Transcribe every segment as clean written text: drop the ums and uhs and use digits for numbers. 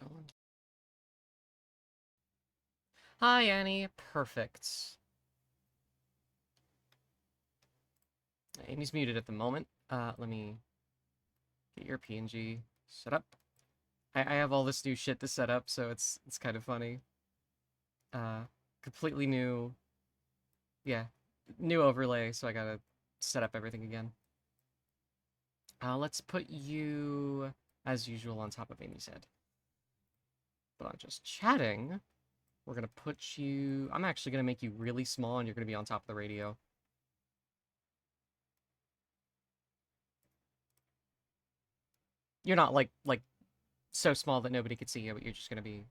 going. Hi, Annie. Perfect. Amy's muted at the moment. Let me get your PNG set up. I have all this new shit to set up, so it's kind of funny. Uh, Completely new, yeah, new overlay, so I gotta set up everything again. Let's put you, as usual, on top of Amy's head. But I'm just chatting. We're gonna put you... I'm actually gonna make you really small, and you're gonna be on top of the radio. You're not, like, so small that nobody could see you, but you're just gonna be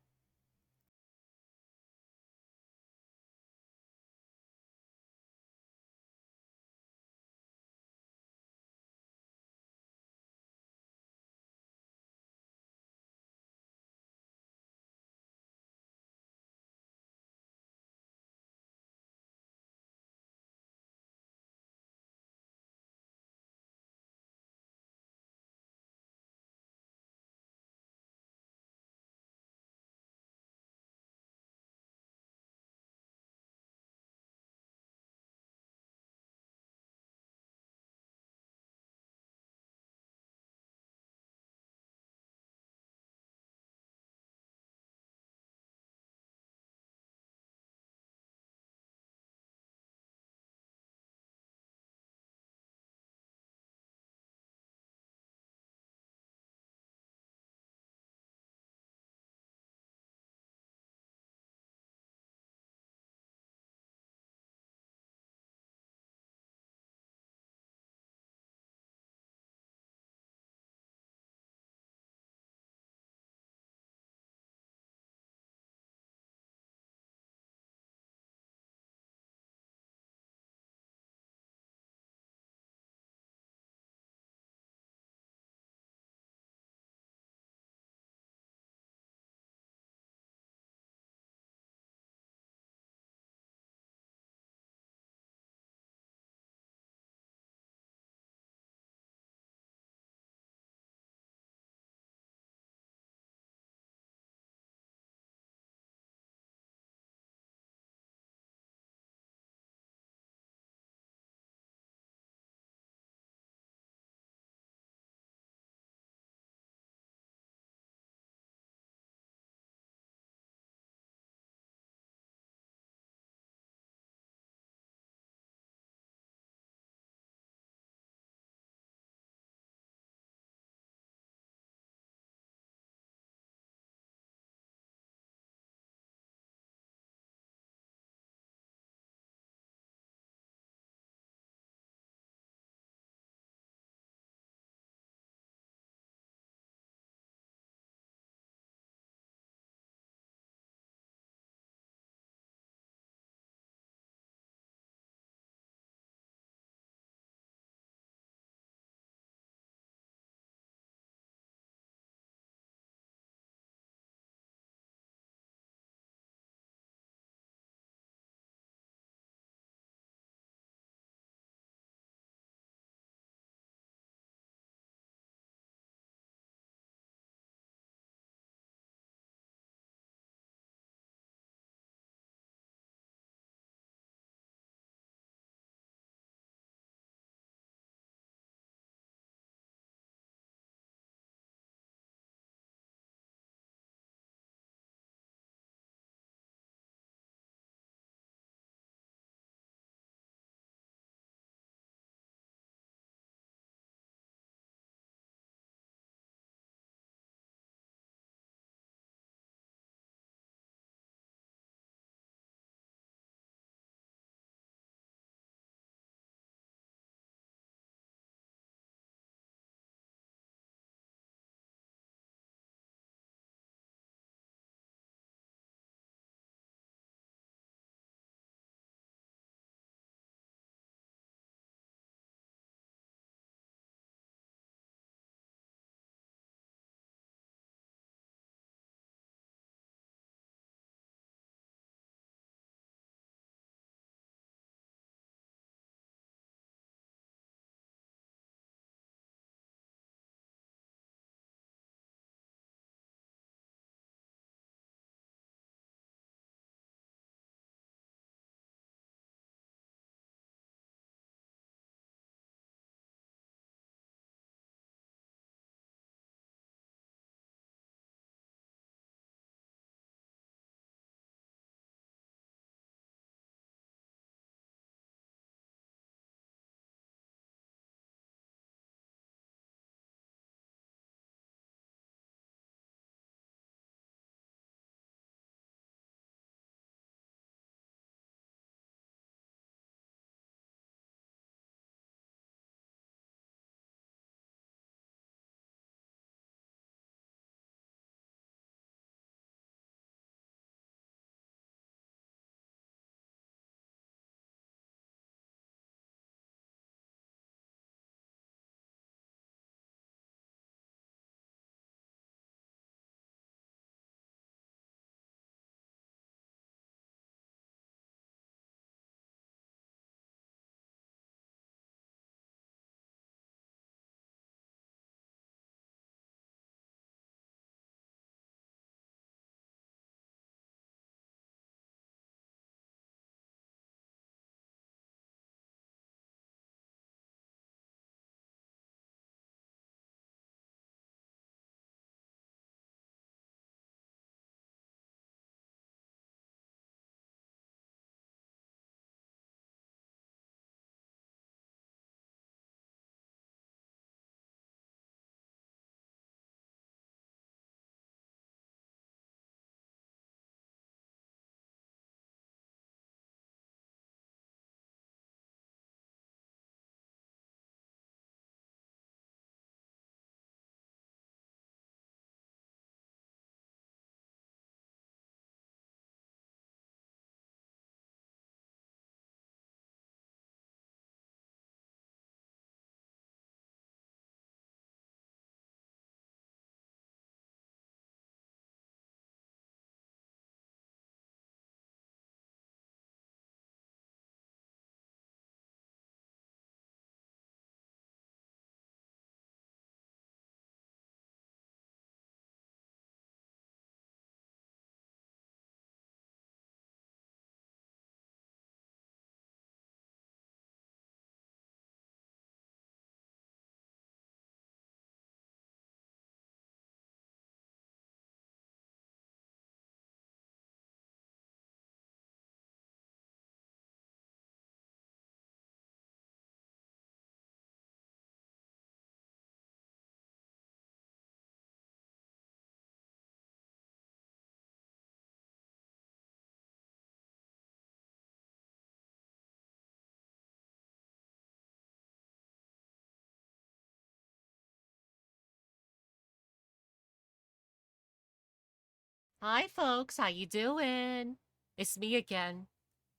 Hi, folks. How you doing? It's me again.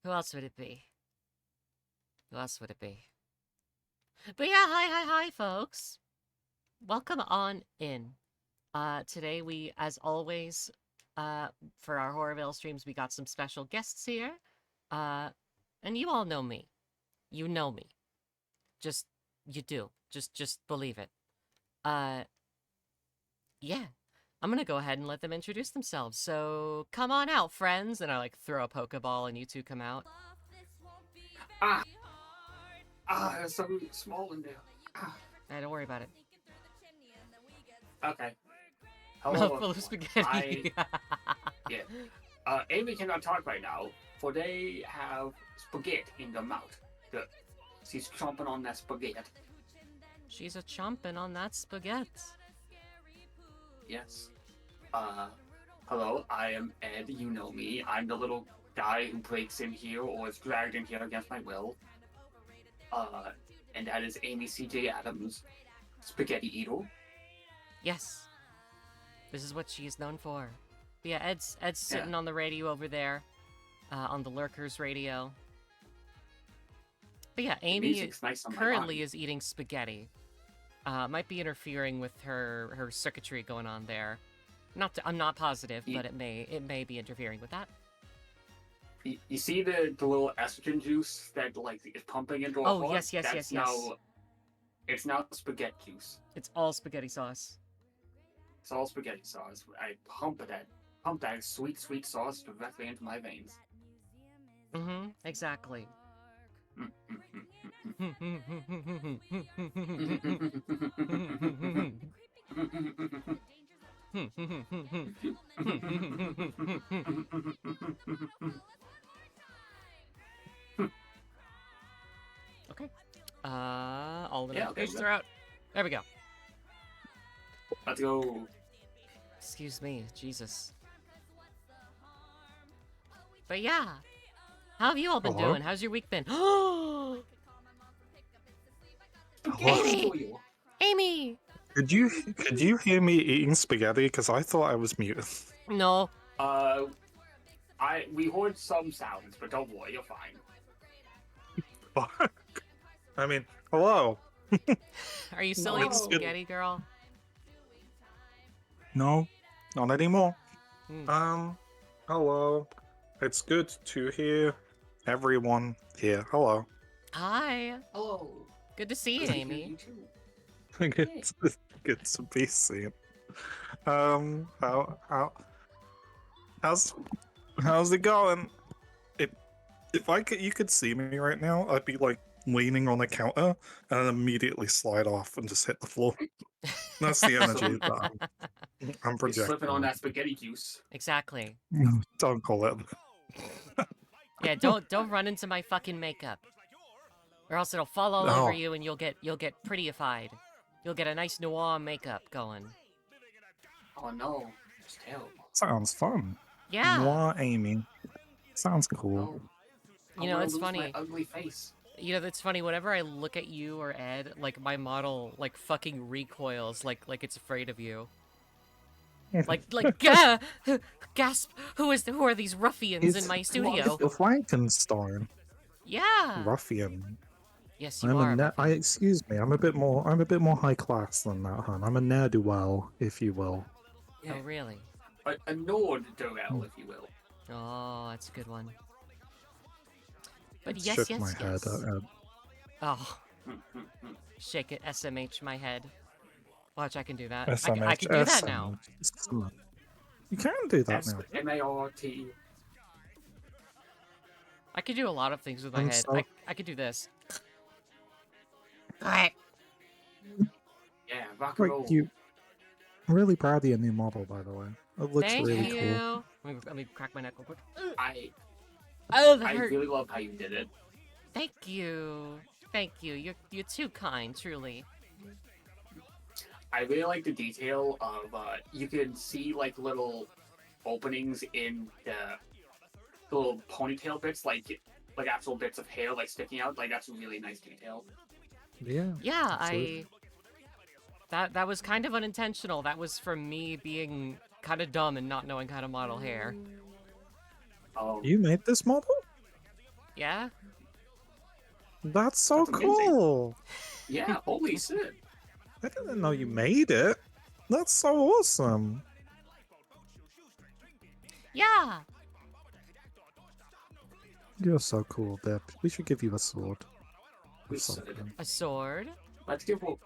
Who else would it be? Who else would it be? But yeah, hi, folks. Welcome on in. Today we, as always, for our Horrorvale streams, we got some special guests here. And you all know me. You know me. Just, you do. Just believe it. Yeah. I'm gonna go ahead and let them introduce themselves. So, come on out, friends. And I, like, throw a Pokeball and you two come out. Ah, it's so small in there. Ah, Don't worry about it. okay. Hello, Mouthful of everyone. spaghetti. Amy cannot talk right now, for they have spaghetti in their mouth. She's chomping on that spaghetti. She's a chomping on that spaghetti. Yes. Hello, I am Ed, you know me. I'm the little guy who breaks in here or is dragged in here against my will. And that is Amy C.J. Adams, Spaghetti Eater. Yes. This is what she is known for. But yeah, Ed's sitting on the radio over there, on the Lurkers radio. But yeah, Amy nice currently is eating spaghetti. Might be interfering with her circuitry going on there. I'm not positive, but it may be interfering with that. You see the little estrogen juice that like is pumping into her heart? Yes. It's now spaghetti juice. It's all spaghetti sauce. It's all spaghetti sauce. I pump that sweet sauce directly into my veins. Mm-hmm. Exactly. Okay. All the notifications are out. There we go. Let's go. Excuse me, Jesus. But yeah, how have you all been doing? How's your week been? Amy! Amy! Could you hear me eating spaghetti? Because I thought I was muted. No. We heard some sounds, but don't worry, you're fine. Fuck. I mean, hello. Are you still eating spaghetti, girl? No, not anymore. Hello. It's good to hear everyone here. Hello. Hi. Hello. Good to see you, Amy. Good to be seen. How's it going? If you could see me right now, I'd be like leaning on the counter and then immediately slide off and just hit the floor. That's the energy that I'm projecting. You're slipping on that spaghetti juice. Exactly. Don't call it. Yeah, don't run into my fucking makeup, or else it'll fall all over you and you'll get prettyified. You'll get a nice noir makeup going. Oh no, it's terrible. Sounds fun. Yeah. Noir Amy. Sounds cool. You know, it's funny. My ugly face. You know, it's funny. Whenever I look at you or Ed, like my model, like fucking recoils, like it's afraid of you. like gasp! Who are these ruffians in my studio? It's Frankenstein. Yeah. Ruffian. Yes, you are. Excuse me. I'm a bit more high class than that, hun. I'm a ne'er-do-well, if you will. Yeah. Oh, really? A nord-do-well, if you will. Oh, that's a good one. But yes. My head. Oh. Shake it, SMH my head. Watch, I can do that. SMH, I can do that now. You can do that now. M-A-R-T. I can do a lot of things with my head. I could do this. Yeah, rock and roll. I'm really proud of your new model, by the way. It looks really cool. Let me crack my neck real quick. I hurt. really love how you did it. Thank you. You're too kind, truly. I really like the detail of you can see like little openings in the little ponytail bits, like actual bits of hair like sticking out. Like that's a really nice detail. Yeah, that was kind of unintentional. That was from me being kind of dumb and not knowing how to model hair. Oh, You made this model? Yeah? That's so That's amazing. cool. yeah, holy shit. I didn't know you made it. That's so awesome. Yeah! You're so cool, Deb. We should give you a sword. We Or should. something. A sword? Let's give Hell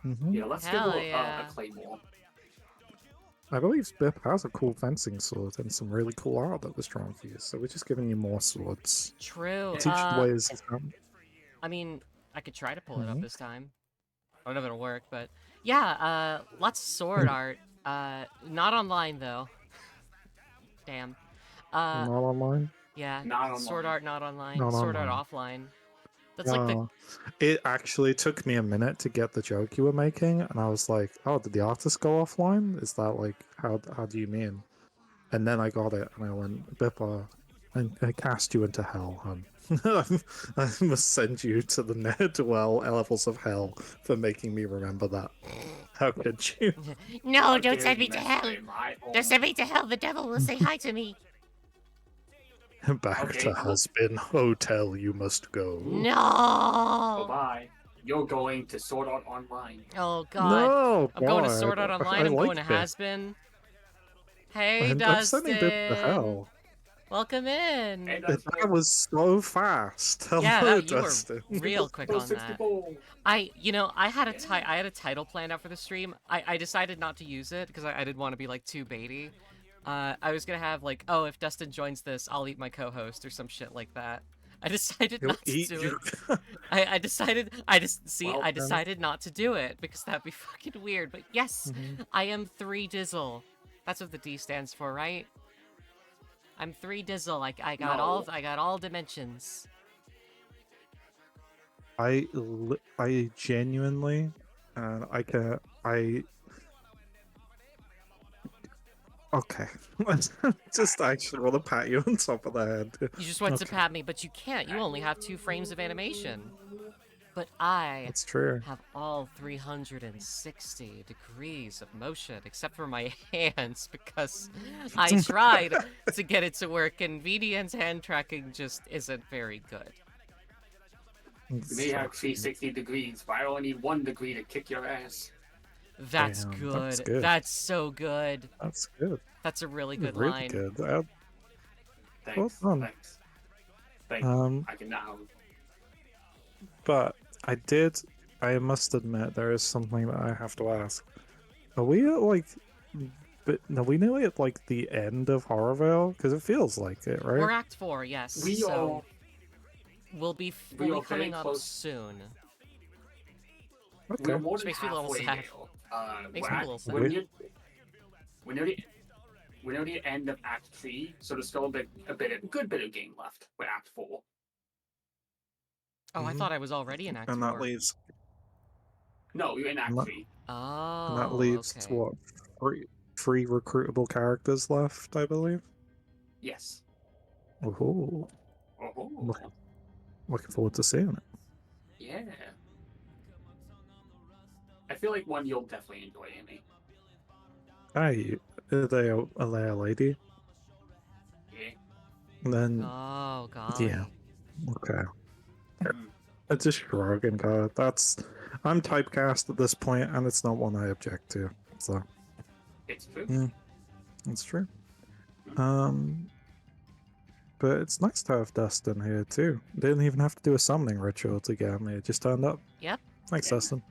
a yeah. claymore. I believe Bip has a cool fencing sword and some really cool art that was drawn for you, so we're just giving you more swords. True. Teach the ways of I mean, I could try to pull it up Mhm. this time. I don't know if it'll work, but yeah, lots of sword art. Not online though. Damn. not online. Yeah, Not sword online. art not online. Not Sword online. art offline. That's like the Oh. It actually took me a minute to get the joke you were making, and I was like, "Oh, did the artist go offline? Is that like how do you mean?" And then I got it, and I went, "Bipper, I cast you into hell, hun. I must send you to the ne'er-do-well levels of hell for making me remember that. How could you?" No, How don't dare send you me to mess hell. with my home. Don't send me to hell. The devil will say hi to me. Back Okay, to well- husband hotel you must go. No. Bye-bye. You're going to Sword Art Online. Oh God. No, I'm going to boy, Sword Art I Online. I'm like going to Bip. Hasbin. Hey, I'm sending Bip to Dustin. hell. Welcome in. Hey, That was so fast. Hello, Yeah, you were Dustin. real quick on that. I had a Yeah. I had a title planned out for the stream. I decided not to use it because I didn't want to be like too baity. I was gonna have like, oh, if Dustin joins this, I'll eat my co-host or some shit like that. I decided He'll not to eat do you. it. I decided I Well, decided not to do it because that'd be fucking weird. But yes, I am 3 Dizzle. That's what the D stands for, right? I'm 3 Dizzle. I got No. I got all dimensions. I genuinely, and I. Okay, just actually want to pat you on top of the head. You just want to Okay. pat me, but you can't. You only have 2 frames of animation. But I That's true. have all 360 degrees of motion, except for my hands, because I tried to get it to work, and VDN's hand tracking just isn't very good. They have 360 degrees, but I only need 1 degree to kick your ass. That's Damn, good. that's good. That's so good. That's good. That's a really good Really line. good. Thanks. done. Thanks. Thank you. I can now. But I must admit, there is something that I have to ask. Are we at like, are we nearly at like the end of Horrorvale? Because it feels like it, right? We're Act 4, yes. We so are. we'll be we are coming very up close. soon. We're Okay. more Which than makes me a little halfway sad. there. Makes me a little sad. We're near the end of Act 3, so there's still a good bit of game left with Act 4. Oh, I Mhm. thought I was already in Act And 4. that leaves, No, you're in Act And that- 3. Oh, and that leaves okay. what, three recruitable characters left, I believe. Yes. Oh, Oh, looking forward to seeing it. yeah. I feel like one you'll definitely enjoy, Amy. Hey, are they a lady? Yeah. And then, Oh, golly. yeah, okay. Mm. I just shrug and go, I'm typecast at this point, and it's not one I object to. So, It's true. yeah, that's true. But it's nice to have Dustin here too. Didn't even have to do a summoning ritual to get him here. Just turned up. Yep. Thanks, Yeah. Dustin.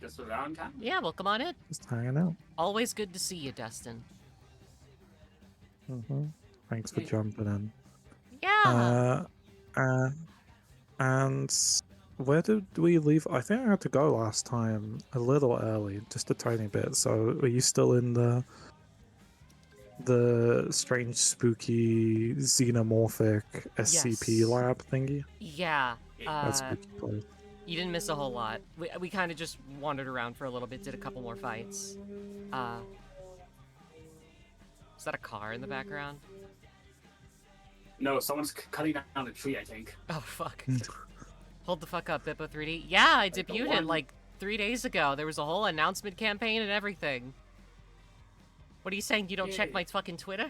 Just around town. Yeah, well, come on in. Just hanging out. Always good to see you, Dustin. Thanks for Yeah. jumping in. Yeah. And where did we leave? I think I had to go last time a little early, just a tiny bit. So are you still in the strange, spooky, xenomorphic SCP Yes. lab thingy? Yeah. That's spooky place. You didn't miss a whole lot. We kind of just wandered around for a little bit, did a couple more fights. Is that a car in the background? No, someone's cutting down a tree, I think. Oh, fuck. Hold the fuck up, Bippo 3D. Yeah, I the debuted it one- like 3 days ago. There was a whole announcement campaign and everything. What are you saying? You don't check Yeah. my fucking Twitter?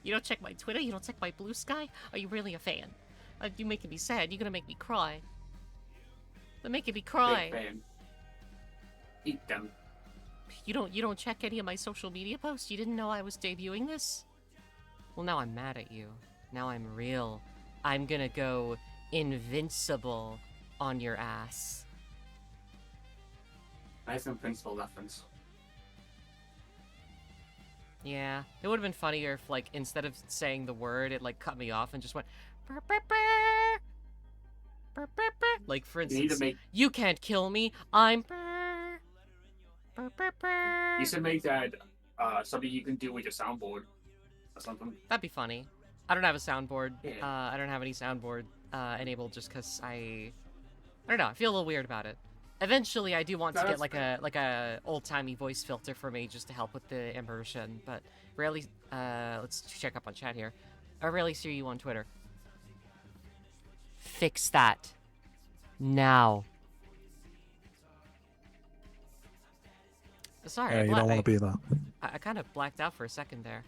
You don't check my Twitter? You don't check my Blue Sky? Are you really a fan? You making me sad. You're gonna make me cry. They're making me cry. Big fan. Eat them. You don't check any of my social media posts? You didn't know I was debuting this? Well, now I'm mad at you. Now I'm real. I'm gonna go invincible on your ass. Nice and principal reference. Yeah, it would have been funnier if, like, instead of saying the word, it, like, cut me off and just went... "Burr, burr, burr. Burr, burr, burr." Like, for You need to instance, make. you can't kill me, I'm... burr, burr, burr, burr." You should make that something you can do with your soundboard or something. That'd be funny. I don't have a soundboard. Yeah. I don't have any soundboard enabled just because I don't know. I feel a little weird about it. Eventually, I do want to No, get that's like a old timey voice filter for me just to help with the immersion. But rarely, let's check up on chat here. I rarely see you on Twitter. Fix that now. Sorry, Yeah, you don't want to be there. I kind of blacked out for a second there.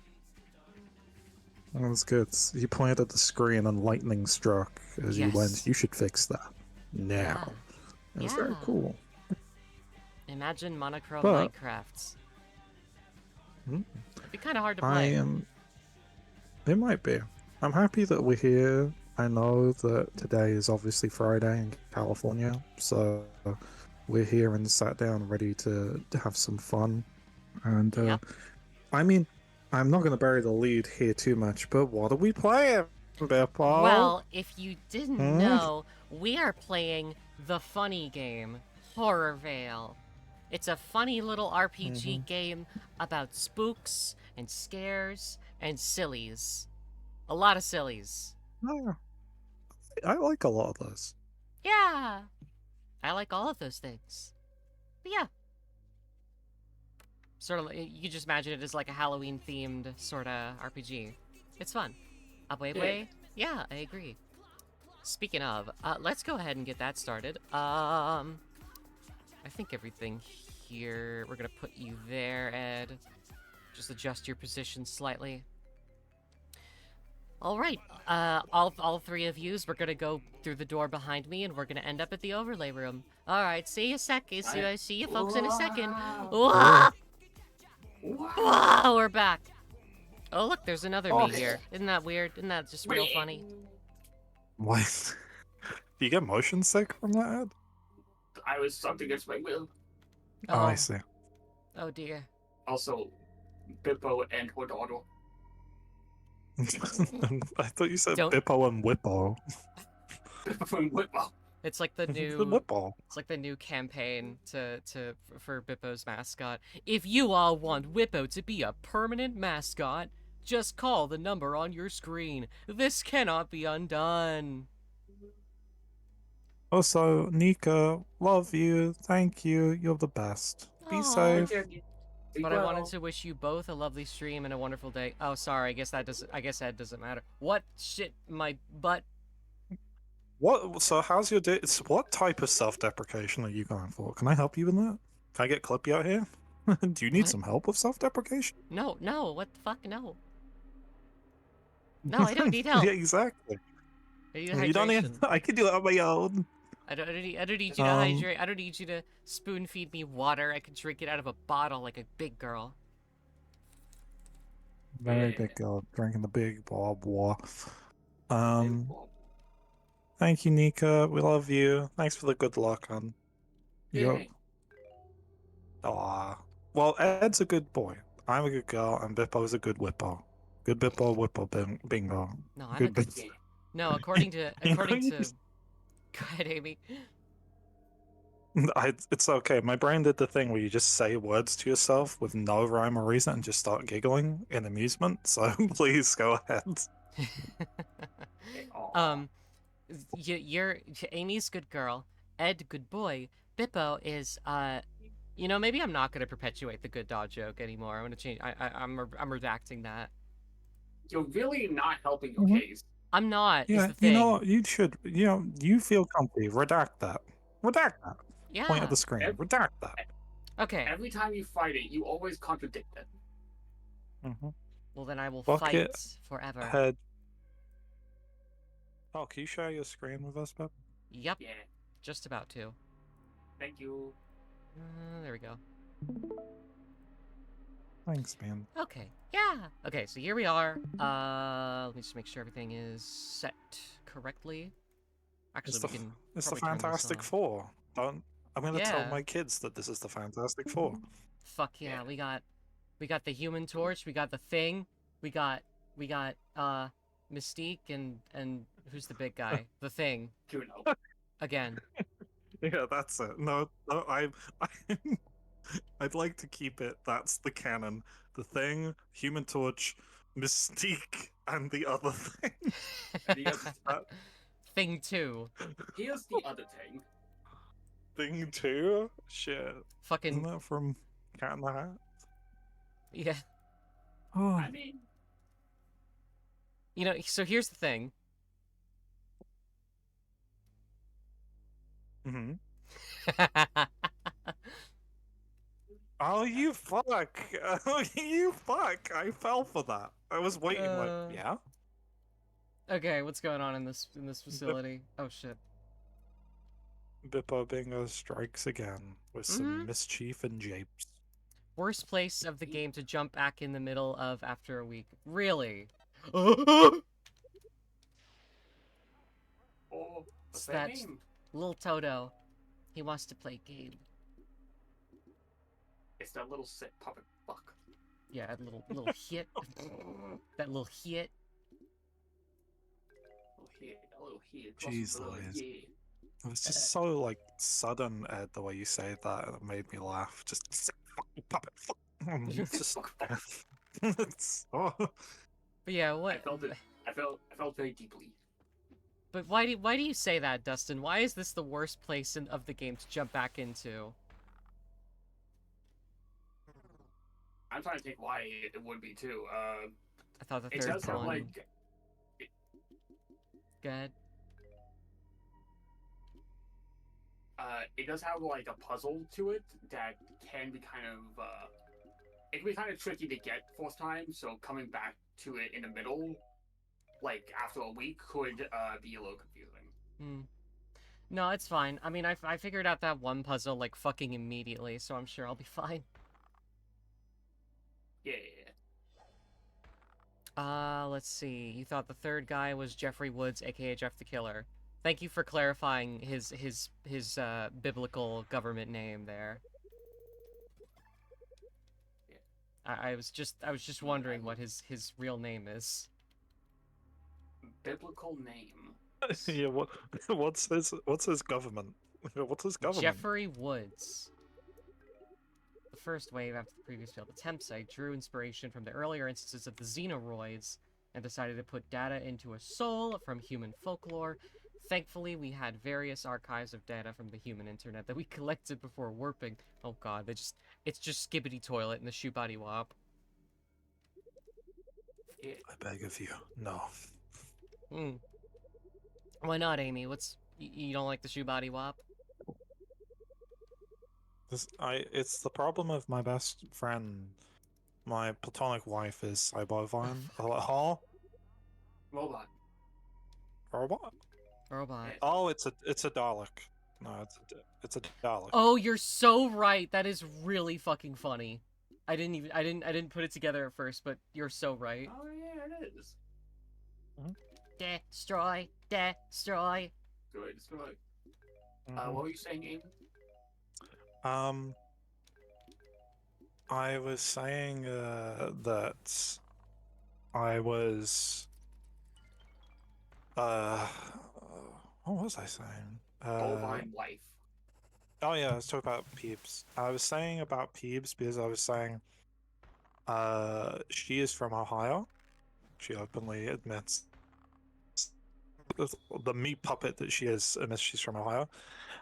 That was good. You pointed at the screen and lightning struck as you went. Yes. You should fix that now. It was very Yeah. cool. Imagine monochrome But- Minecrafts. Hmm. It'd be kind of hard to I play. am. It might be. I'm happy that we're here. I know that today is obviously Friday in California, so we're here and sat down ready to have some fun. And Yep. I mean, I'm not going to bury the lead here too much, but what are we playing, Beppo? Well, if you didn't Hmm? know, we are playing the funny game, Horrorvale. It's a funny little RPG game about spooks and scares and sillies. A lot of sillies. Ah, I like a lot of those. Yeah. I like all of those things. But yeah. Sort of, you could just imagine it as like a Halloween themed sort of RPG. It's fun. Abwebe? Yeah, I agree. Speaking of, let's go ahead and get that started. I think everything here, we're gonna put you there, Ed. Just adjust your position slightly. All right, all three of yous, we're gonna go through the door behind me, and we're gonna end up at the overlay room. All right, see you see you folks in a second. Whoa! Whoa, we're back. Oh, look, there's another me here. Isn't that weird? Isn't that just real funny? What? Do you get motion sick from that? I was sucked against my will. Oh, I see. Oh dear. Also, Bippo and Hodoro. I thought you said Don't- Bippo and Whippo. Bippo and Whippo. It's like the The new Whippo. it's like the new campaign for Bippo's mascot. If you all want Whippo to be a permanent mascot, just call the number on your screen. This cannot be undone. Also, Nika, love you. Thank you. You're the best. Be Aw. safe. But I wanted to wish you both a lovely stream and a wonderful day. Oh, sorry. I guess that doesn't matter. What shit? My butt. What? So, how's your day? What type of self-deprecation are you going for? Can I help you with that? Can I get Clippy out here? Do you need What? some help with self-deprecation? No. What the fuck? No. No, I don't need help. Yeah, exactly. I need You don't need. hydration. I can do it on my own. I don't need you to hydrate. I don't need you to spoon feed me water. I can drink it out of a bottle like a big girl. Very big girl drinking the big bob war. Thank you, Nika. We love you. Thanks for the good luck on. Yeah. Aw. Well, Ed's a good boy. I'm a good girl, and Bippo's a good Whippo. Good Bippo, Whippo, bingo. No, I'm a Good good. Bippo. No, according to You know, according you to. just- Go ahead, Amy. It's okay. My brain did the thing where you just say words to yourself with no rhyme or reason and just start giggling in amusement. So please go ahead. You're Amy's good girl. Ed, good boy. Bippo is you know, maybe I'm not gonna perpetuate the good dog joke anymore. I'm gonna change. I'm redacting that. You're really not helping your Mhm. case. I'm not. Is Yeah, the thing. you know what? You should. You know, you feel comfy. Redact that. Redact that. Yeah. Point at the screen. Ev- Redact that. Okay. Every time you fight it, you always contradict it. Mm-hmm. Well, then I will Bucket fight forever. head. Oh, can you share your screen with us, Pep? Yep, Yeah. just about to. Thank you. There we go. Thanks, man. Okay, yeah. Okay, so here we are. Let me just make sure everything is set correctly. Actually, we can It's the probably turn this Fantastic off. Four. Don't. I'm gonna tell Yeah. my kids that this is the Fantastic Four. Fuck yeah, Yeah. we got the Human Torch, we got the Thing, we got Mystique and who's the big guy? The Thing Juno. again. Yeah, that's it. No, I I'd like to keep it. That's the canon. The Thing, Human Torch, Mystique, and the other thing. And the other Thing 2. Here's the other thing. Thing 2? Shit. Isn't Fucking that from Cat in the Hat? yeah. Oh. I mean, You know, so here's the thing. Mm-hmm. Oh, you fuck! Oh, you fuck! I fell for that. I was waiting. Like, yeah. Okay, what's going on in this facility? Oh shit. Bippo Bingo strikes again with some mischief and japes. Worst place of the game to jump back in the middle of after a week. Really? oh, It's what's that that name? little Toto. He wants to play game. It's that little sick puppet. Fuck. Yeah, that little hit. That little hit. A little hit. Jeez Cross the road, Louise. yeah. It was just so like sudden, Ed, the way you say that, and it made me laugh. Just sick fucking puppet. It's just it's, oh. But yeah, I what? felt it. I felt very deeply. But why do you say that, Dustin? Why is this the worst place of the game to jump back into? I'm trying to think why it would be too. I thought the It third does have one. like. Go ahead. It does have like a puzzle to it that can be kind of. It can be kind of tricky to get fourth time. So coming back to it in the middle, like after a week, could be a little confusing. Hmm. No, it's fine. I mean, I figured out that one puzzle like fucking immediately, so I'm sure I'll be fine. Yeah. Let's see. You thought the third guy was Jeffrey Woods, aka Jeff the Killer. Thank you for clarifying his biblical government name there. Yeah. I was just wondering what his real name is. Biblical name. Yeah, what's his government? What's his government? Jeffrey Woods. The first wave after the previous failed attempts, I drew inspiration from the earlier instances of the xenoroids and decided to put data into a soul from human folklore. Thankfully, we had various archives of data from the human internet that we collected before warping. Oh god, it's just Skibbity Toilet and the Shoe Body Wop. Yeah. I beg of you, no. Hmm. Why not, Amy? You don't like the Shoe Body Wop? It's the problem of my best friend. My platonic wife is Cybovine. Huh? Robot. Robot? Robot. Oh, it's a Dalek. No, it's a Dalek. Oh, you're so right. That is really fucking funny. I didn't put it together at first, but you're so right. Oh yeah, it is. Destroy. Good. It's good. Mhm. What were you saying, Aim? I was saying that I was what was I saying? Bovine life. Oh yeah, I was talking about Peebs. I was saying about Peebs because I was saying she is from Ohio. She openly admits the meat puppet that she is admits she's from Ohio.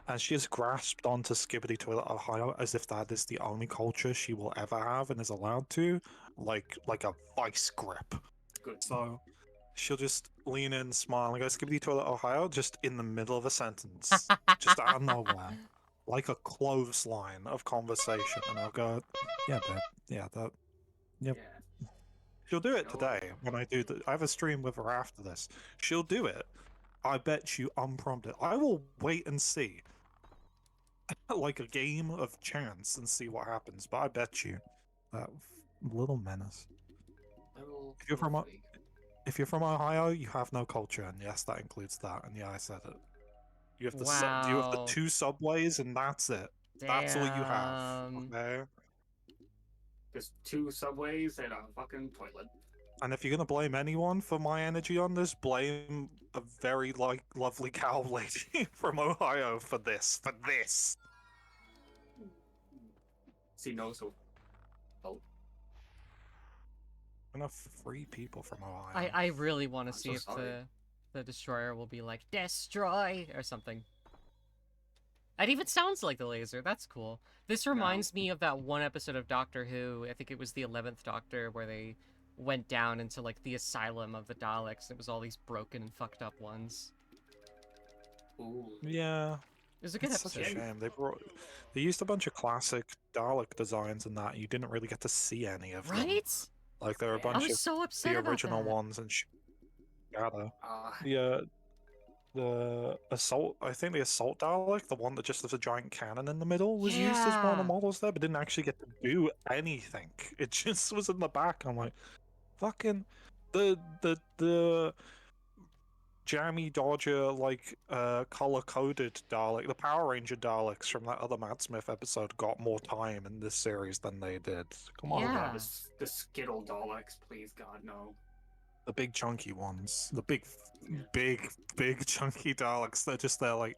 And she has grasped onto Skibbity Toilet Ohio as if that is the only culture she will ever have and is allowed to, like a vice grip. Good. So she'll just lean in, smile, and go Skibbity Toilet Ohio just in the middle of a sentence, just out of nowhere, like a clothesline of conversation, and I'll go, yeah, babe, yeah, that, yep. Yeah. She'll do it No. today when I do the. I have a stream with her after this. She'll do it. I bet you unprompted. I will wait and see, like a game of chance, and see what happens. But I bet you that little menace. Little, If you're little from freak. if you're from Ohio, you have no culture, and yes, that includes that. And yeah, I said it. You have you have the Wow. 2 subways, and that's it. That's all you have. Damn. Okay. Just 2 subways and a fucking toilet. And if you're gonna blame anyone for my energy on this, blame a very lovely cow lady from Ohio for this. For this. See, no, so. Oh, Enough 3 people from Ohio. I really want to I'm see so if sorry. the destroyer will be like destroy or something. It even sounds like the laser. That's cool. This reminds me of that one episode of Doctor Who. I think it was the 11th Doctor where they went down into like the asylum of the Daleks. It was all these broken and fucked up ones. ooh. Yeah. It was a good It's such a episode. shame. They used a bunch of classic Dalek designs and that. You didn't really get to see any of them. Right? Like there were a Yeah. I bunch was of so upset the about original that. ones and Shadow. Uh, The assault, I think the assault Dalek, the one that just has a giant cannon in the middle, was used as one of the Yeah. models there, but didn't actually get to do anything. It just was in the back. I'm like, fucking the Jammy Dodger like color coded Dalek, the Power Ranger Daleks from that other Matt Smith episode got more time in this series than they did. Come on, oh Yeah. god, the Skittle Daleks, please God, no. the big chunky ones, the big, Yeah. big chunky Daleks. They're just there like,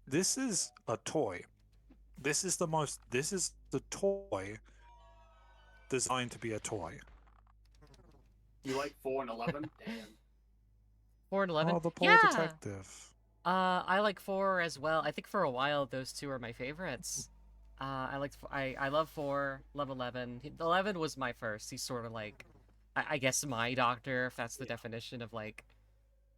this is a toy. This is the toy designed to be a toy. You like 4 and 11? Damn. 4 and 11. Oh, the poor Yeah. detective. I like 4 as well. I think for a while those two are my favorites. I love 4, love 11. 11 was my first. He's sort of like, I guess my doctor, if that's the definition of like,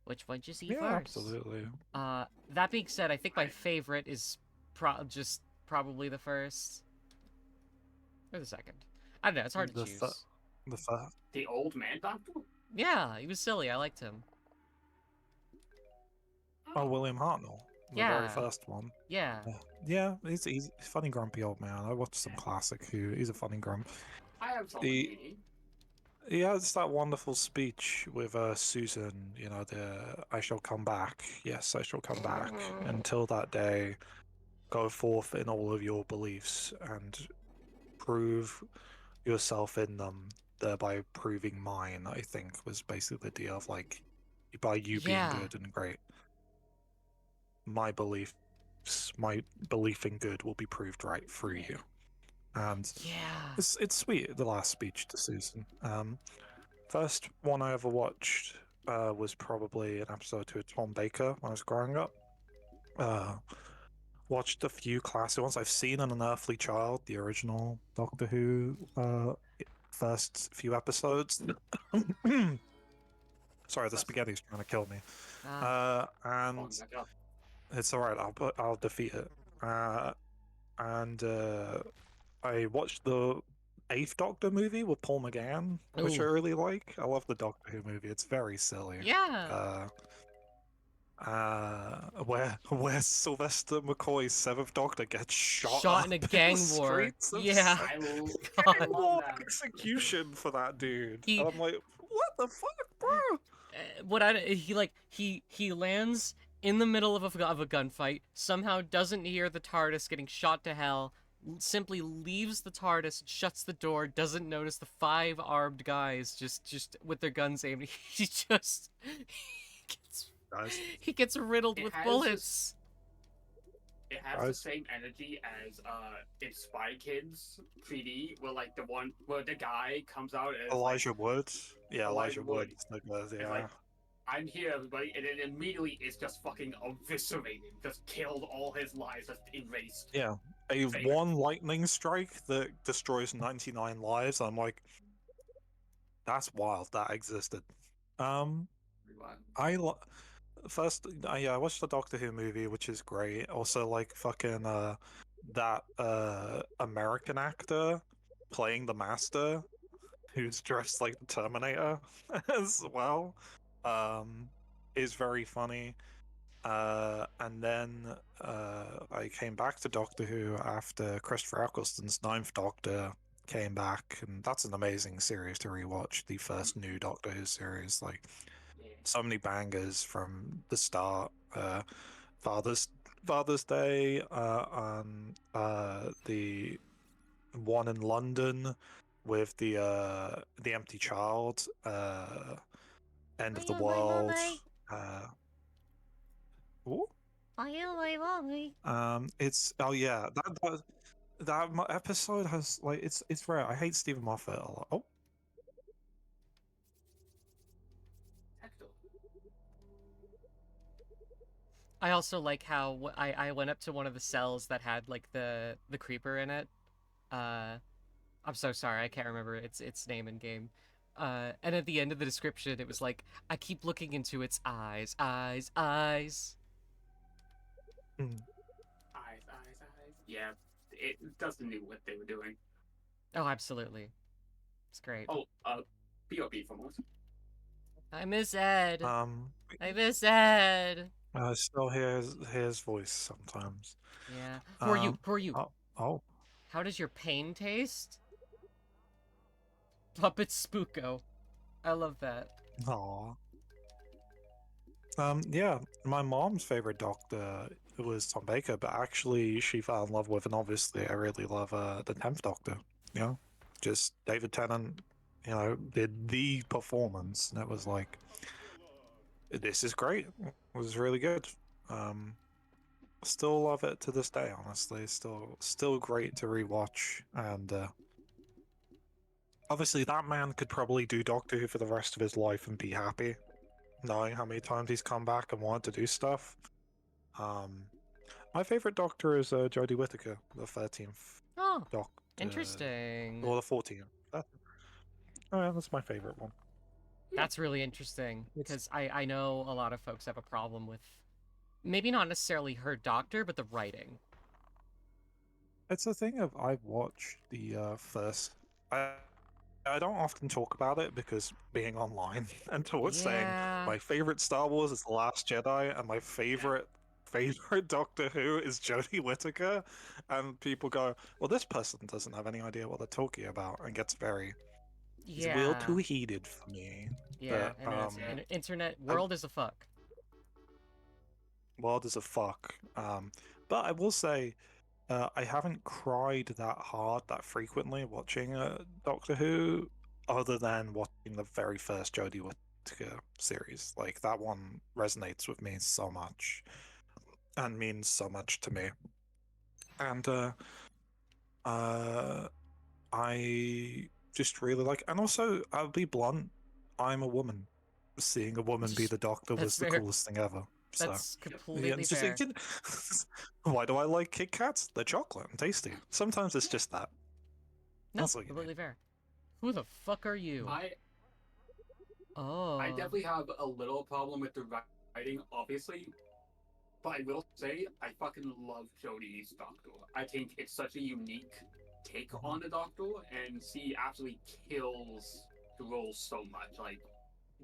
which one you see Yeah, first. absolutely. That being said, I think my favorite is probably the first or the second. I don't know. It's hard to The choose. The old man doctor? Yeah, he was silly. I liked him. Oh, William Hartnell, the Yeah. very first one. Yeah. Yeah, he's a funny grumpy old man. I watched some classic Who. He's a funny grump. I have some The- meaning. He has that wonderful speech with Susan, you know, the I shall come back. Yes, I shall come back. Until that day, go forth in all of your beliefs and prove yourself in them, thereby proving mine, I think, was basically the deal of like, by you Yeah. being good and great, my beliefs, my belief in good will be proved right through you. And Yeah. it's sweet, the last speech to Susan. First one I ever watched was probably an episode to Tom Baker when I was growing up. Watched a few classic ones. I've seen An Unearthly Child, the original Doctor Who first few episodes. Sorry, the spaghetti's trying to kill me. And Falling back up. it's alright, I'll defeat it. And I watched the 8th Doctor movie with Paul McGann, which I Ooh. really like. I love the Doctor Who movie. It's very silly. Yeah. Where Sylvester McCoy's 7th Doctor gets shot Shot up in a the gang war. streets of Yeah. I will. God. I love that. execution for that dude. He- And I'm like, what the fuck, bro? He lands in the middle of a gunfight, somehow doesn't hear the TARDIS getting shot to hell, simply leaves the TARDIS, shuts the door, doesn't notice the 5 armed guys just with their guns aimed. Guys, He gets riddled It with has bullets. It has Guys. the same energy as in Spy Kids 3D, where like the one where the guy comes out as Elijah Wood. Yeah, Elijah Elijah Wood. Wood. It's Yeah. like, I'm here, everybody, and then immediately it's just fucking eviscerated, just killed all his lives, just erased. Yeah, a Fake. one lightning strike that destroys 99 lives. I'm like, that's wild. That existed. I first, I watched the Doctor Who movie, which is great. Also, like fucking that American actor playing the Master. who's dressed like the Terminator as well, is very funny. And then I came back to Doctor Who after Christopher Eccleston's Ninth Doctor came back, and that's an amazing series to rewatch. The first new Doctor Who series, like Yeah. so many bangers from the start. Father's Father's Day, and the one in London with the empty child, End of the Bye, bye, World. bye. Uh, ooh, Bye, bye, bye. it's oh yeah, episode has like it's rare. I hate Stephen Moffat a lot. Oh, Hector. I also like how I went up to one of the cells that had like the creeper in it. I'm so sorry, I can't remember its name in game. And at the end of the description, it was like, I keep looking into its eyes, eyes, eyes. mm, Eyes. Yeah, it Dustin knew what they were doing. Oh, absolutely. It's great. Oh, BOB for most. I miss Ed. um, I miss Ed. I still hear his voice sometimes. Yeah. Who are you? Who are you? Oh, oh, How does your pain taste? Puppet Spooko. I love that. aw. Yeah, my mom's favorite Doctor was Tom Baker, but actually she fell in love with, and obviously I really love the 10th Doctor. You know, just David Tennant, did the performance, and it was like, this is great. It was really good. Um, Still love it to this day, honestly. Still great to rewatch, and obviously that man could probably do Doctor Who for the rest of his life and be happy, knowing how many times he's come back and wanted to do stuff. My favorite Doctor is Jodie Whittaker, the 13th Oh, Doctor, interesting. or the 14th. Oh yeah, that's my favorite one. That's really interesting It's because I know a lot of folks have a problem with maybe not necessarily her doctor, but the writing. it's a thing of I've watched the first. I don't often talk about it because being online and towards saying Yeah. my favorite Star Wars is The Last Jedi and my favorite Doctor Who is Jodie Whittaker, and people go, "Well, this person doesn't have any idea what they're talking about," and gets very it's a little Yeah. too heated for me. Yeah, But and it's Yeah. an internet I, world is a fuck. world is a fuck. But I will say, I haven't cried that hard that frequently watching Doctor Who, other than watching the very first Jodie Whittaker series. Like that one resonates with me so much and means so much to me. And uh, I just really like. And also, I'll be blunt. I'm a woman. Seeing a woman be the Doctor That's was the fair. coolest thing ever. So. That's Yeah, completely it's just fair. why do I like Kit Kats? They're chocolate and tasty. Sometimes it's just that. No, That's what you need. completely fair. Who the fuck are you? I Oh. definitely have a little problem with the writing, obviously, but I will say I fucking love Jodie's Doctor. I think it's such a unique take on the Doctor, and she absolutely kills the role so much. Like,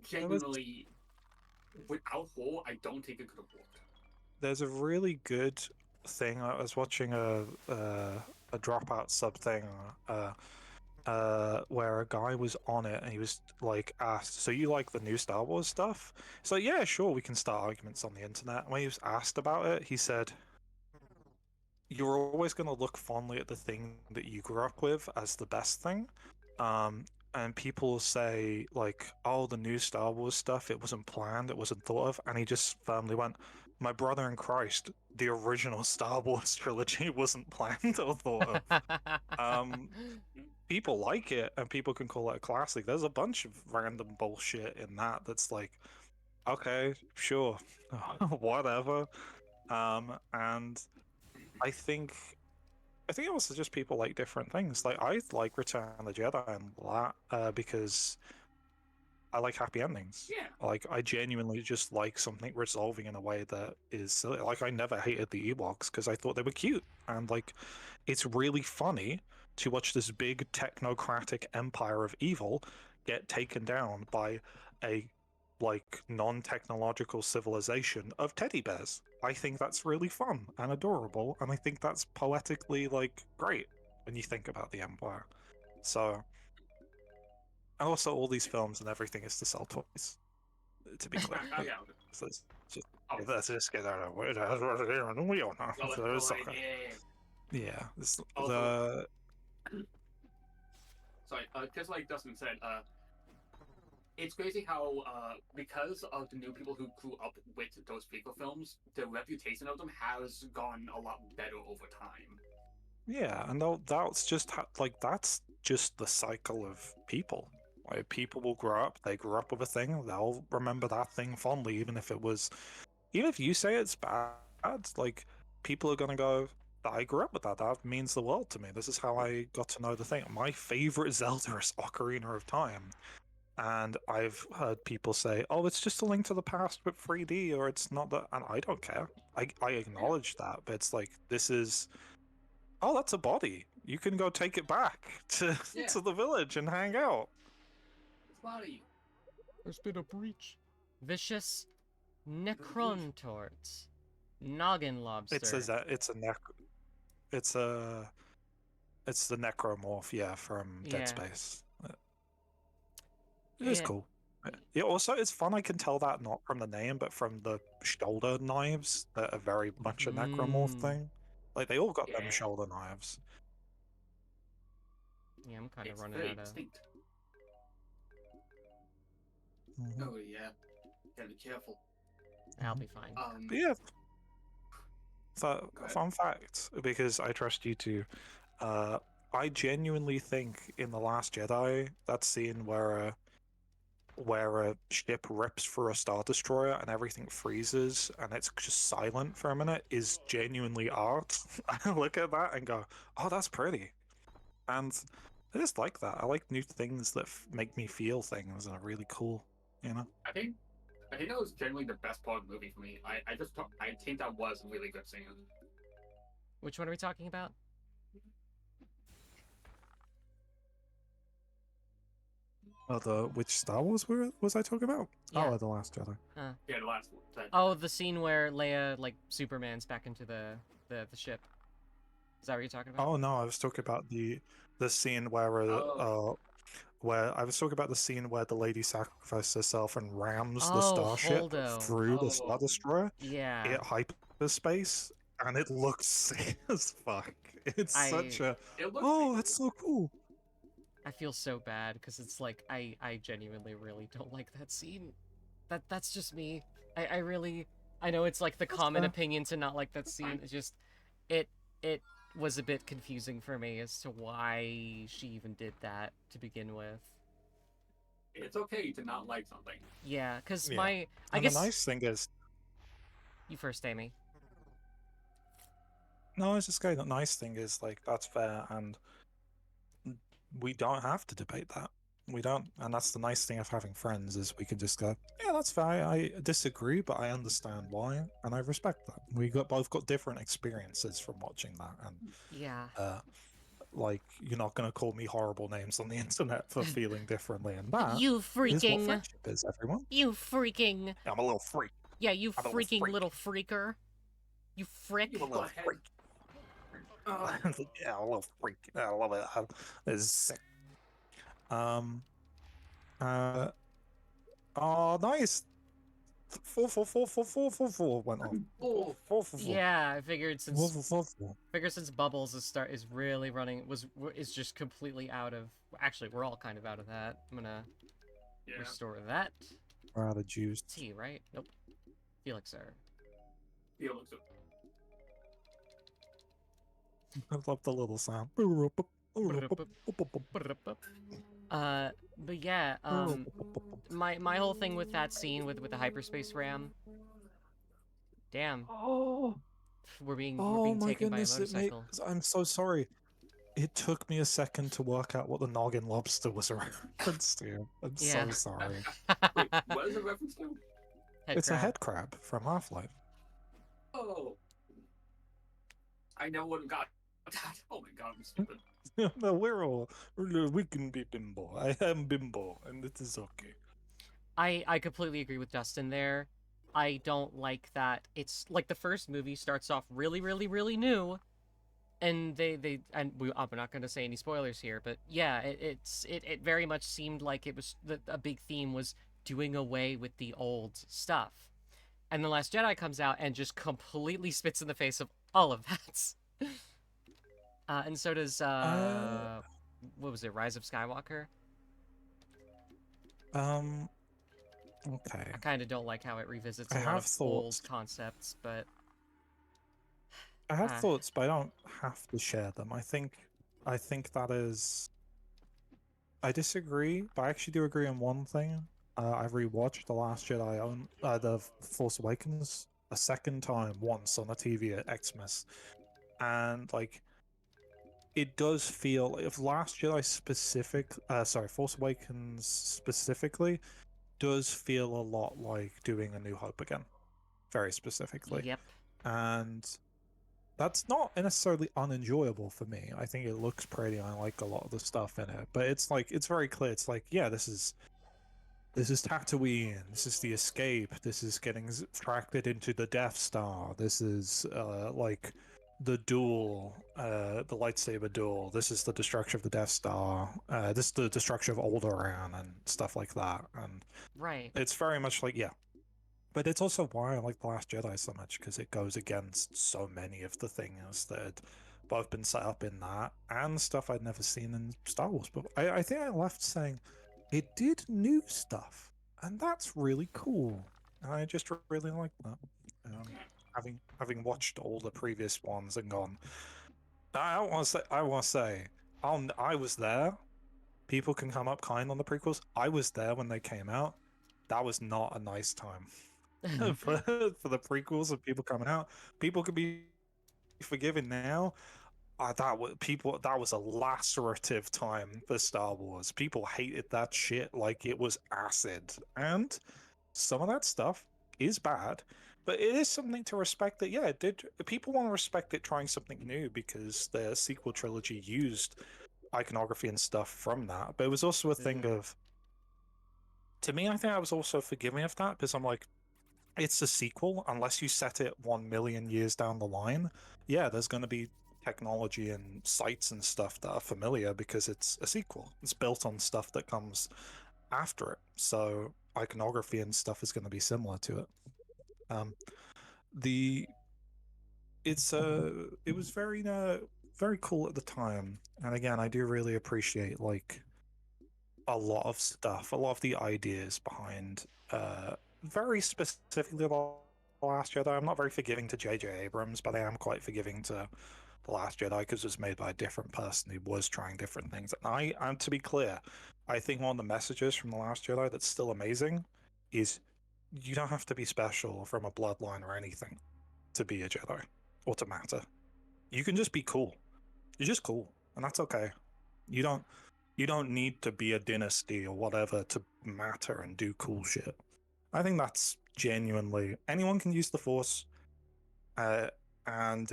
genuinely, without her, I don't think it could have worked. There's a really good thing. I was watching a dropout sub thing, where a guy was on it and he was like asked, "So you like the new Star Wars stuff?" It's like, "Yeah, sure, we can start arguments on the internet." And when he was asked about it, he said, "You're always going to look fondly at the thing that you grew up with as the best thing." And people say like, "Oh, the new Star Wars stuff, it wasn't planned, it wasn't thought of," and he just firmly went, "My brother in Christ, the original Star Wars trilogy wasn't planned or thought of." People like it, and people can call it a classic. There's a bunch of random bullshit in that's like, okay, sure, whatever. And I think also just people like different things. Like I like Return of the Jedi and that because I like happy endings. Yeah. Like I genuinely just like something resolving in a way that is silly. Like I never hated the Ewoks because I thought they were cute, and like it's really funny to watch this big technocratic empire of evil get taken down by a like non-technological civilization of teddy bears. I think that's really fun and adorable, and I think that's poetically like great when you think about the empire. So, and also all these films and everything is to sell toys. To be clear, Oh, yeah. so it's just Oh, let's just get out of the way. Yeah, this, also, the sorry, just like Dustin said, it's crazy how because of the new people who grew up with those prequel films, the reputation of them has gone a lot better over time. yeah, and that's just like that's just the cycle of people. Like people will grow up, they grew up with a thing, they'll remember that thing fondly, even if it was, even if you say it's bad. Like people are gonna go, I grew up with that. That means the world to me. This is how I got to know the thing. My favorite Zelda is Ocarina of Time. And I've heard people say, "Oh, it's just a Link to the Past with 3D," or "It's not that," and I don't care. I acknowledge that, but it's like this is. Oh, that's a body. You can go take it back to Yeah. to the village and hang out. It's body. There's been a breach. Vicious Necrontort. Noggin Lobster. It's a it's a it's the necromorph, yeah, from Dead Yeah. Space. It is Yeah. cool. Yeah, also it's fun. I can tell that not from the name, but from the shoulder knives that are very much a necromorph Mm. thing. Like they all got them Yeah. shoulder knives. Yeah, I'm kind of It's running very out of. distinct. Mhm. Oh yeah, gotta be careful. I'll be fine. But yeah, fun fact, because I trust you too. I genuinely think in The Last Jedi, that scene where a ship rips through a Star Destroyer and everything freezes and it's just silent for a minute is genuinely art. I look at that and go, oh, that's pretty. And I just like that. I like new things that make me feel things and are really cool, you know? I think that was generally the best part of the movie for me. I think that was a really good scene. Which one are we talking about? Which Star Wars was I talking about? Yeah. Oh, The Last Jedi. Yeah, the last one. Oh, the scene where Leia, like, Superman's back into the ship. Is that what you're talking about? Oh no, I was talking about the scene where I was talking about the scene where the lady sacrificed herself and rams the Oh, starship Holdo. through the Star Destroyer. Yeah. It hyperspace, and it looks sick as fuck. It's such a It looks oh, pretty that's so cool. I feel so bad because it's like I genuinely really don't like that scene. That's just me. I really I know it's like the common fair. opinion to not like that scene. It's just it was a bit confusing for me as to why she even did that to begin with. It's okay to not like something. Yeah, because Yeah. I And guess the nice thing is, you first, Amy. no, it's just the nice thing is like that's fair, and we don't have to debate that. We don't, and that's the nice thing of having friends is we can just go, yeah, that's fair. I disagree, but I understand why, and I respect that. We both got different experiences from watching that, and Yeah. like you're not gonna call me horrible names on the internet for feeling differently, and that You is what freaking. friendship is, everyone. You freaking. I'm a little freak. Yeah, you I'm a little freaking freak. little freaker. You frick. I'm a little ahead. freak. Yeah, a little freak. I love it. This is sick. Oh, nice. 4 went off. Oh, 4. Yeah, I figured since 4. Bubbles is really running is just completely out of. Actually, we're all kind of out of that. I'm gonna yeah. restore that. Rather juiced. T, right? Nope. Felixer. Yeah, looks good. I love the little sound. But yeah, my whole thing with that scene with the hyperspace ram. Damn, Oh, we're being my taken by a goodness! motorcycle. I'm so sorry. It took me a second to work out what the noggin lobster was a reference to. I'm Yeah. so sorry. Wait, what is the reference to? It's a head crab from Half-Life. Oh, I never would have got Oh my god, I'm stupid. No, we can be bimbo. I am bimbo, and it is okay. I completely agree with Dustin there. I don't like that it's like the first movie starts off really, really, really new, and I'm not going to say any spoilers here, but yeah, it very much seemed like it was a big theme was doing away with the old stuff. And The Last Jedi comes out and just completely spits in the face of all of that. And so does Uh, what was it, Rise of Skywalker? um, okay. I kind of don't like how it revisits I a lot have of old thoughts. concepts, but I have uh, thoughts, but I don't have to share them. I think that is. I disagree, but I actually do agree on one thing. I rewatched The Last Jedi on The Force Awakens a second time once on the TV at Xmas, and like it does feel if Last Jedi Force Awakens specifically does feel a lot like doing A New Hope again, very specifically, yep. and that's not necessarily unenjoyable for me. I think it looks pretty. I like a lot of the stuff in it, but it's like it's very clear. It's like, yeah, this is Tatooine. This is the escape. This is getting attracted into the Death Star. This is like the duel, the lightsaber duel. This is the destruction of the Death Star. This is the destruction of Alderaan and stuff like that. And Right. it's very much like, yeah. But it's also why I like The Last Jedi so much, because it goes against so many of the things that had both been set up in that and stuff I'd never seen in Star Wars. But I think I left saying it did new stuff, and that's really cool. And I just really like that. Having watched all the previous ones and gone, I want to say, I was there. People can come up kind on the prequels. I was there when they came out. That was not a nice time for the prequels of people coming out. People could be forgiven now. That was a lacerative time for Star Wars. People hated that shit like it was acid, and some of that stuff is bad, but it is something to respect. That yeah, it did. People want to respect it trying something new because the sequel trilogy used iconography and stuff from that. But it was also a thing Mhm. of, to me, I think I was also forgiving of that because I'm like, it's a sequel unless you set it 1 million years down the line. Yeah, there's going to be technology and sites and stuff that are familiar because it's a sequel. It's built on stuff that comes after it, so iconography and stuff is going to be similar to it. Um, the it was very cool at the time, and again, I do really appreciate like a lot of stuff, a lot of the ideas behind very specifically the Last Jedi. I'm not very forgiving to J.J. Abrams, but I am quite forgiving to The Last Jedi because it was made by a different person who was trying different things. And to be clear, I think one of the messages from The Last Jedi that's still amazing is you don't have to be special from a bloodline or anything to be a Jedi or to matter. You can just be cool. You're just cool, and that's okay. You don't you don't need to be a dynasty or whatever to matter and do cool shit. I think that's genuinely anyone can use the Force, uh, and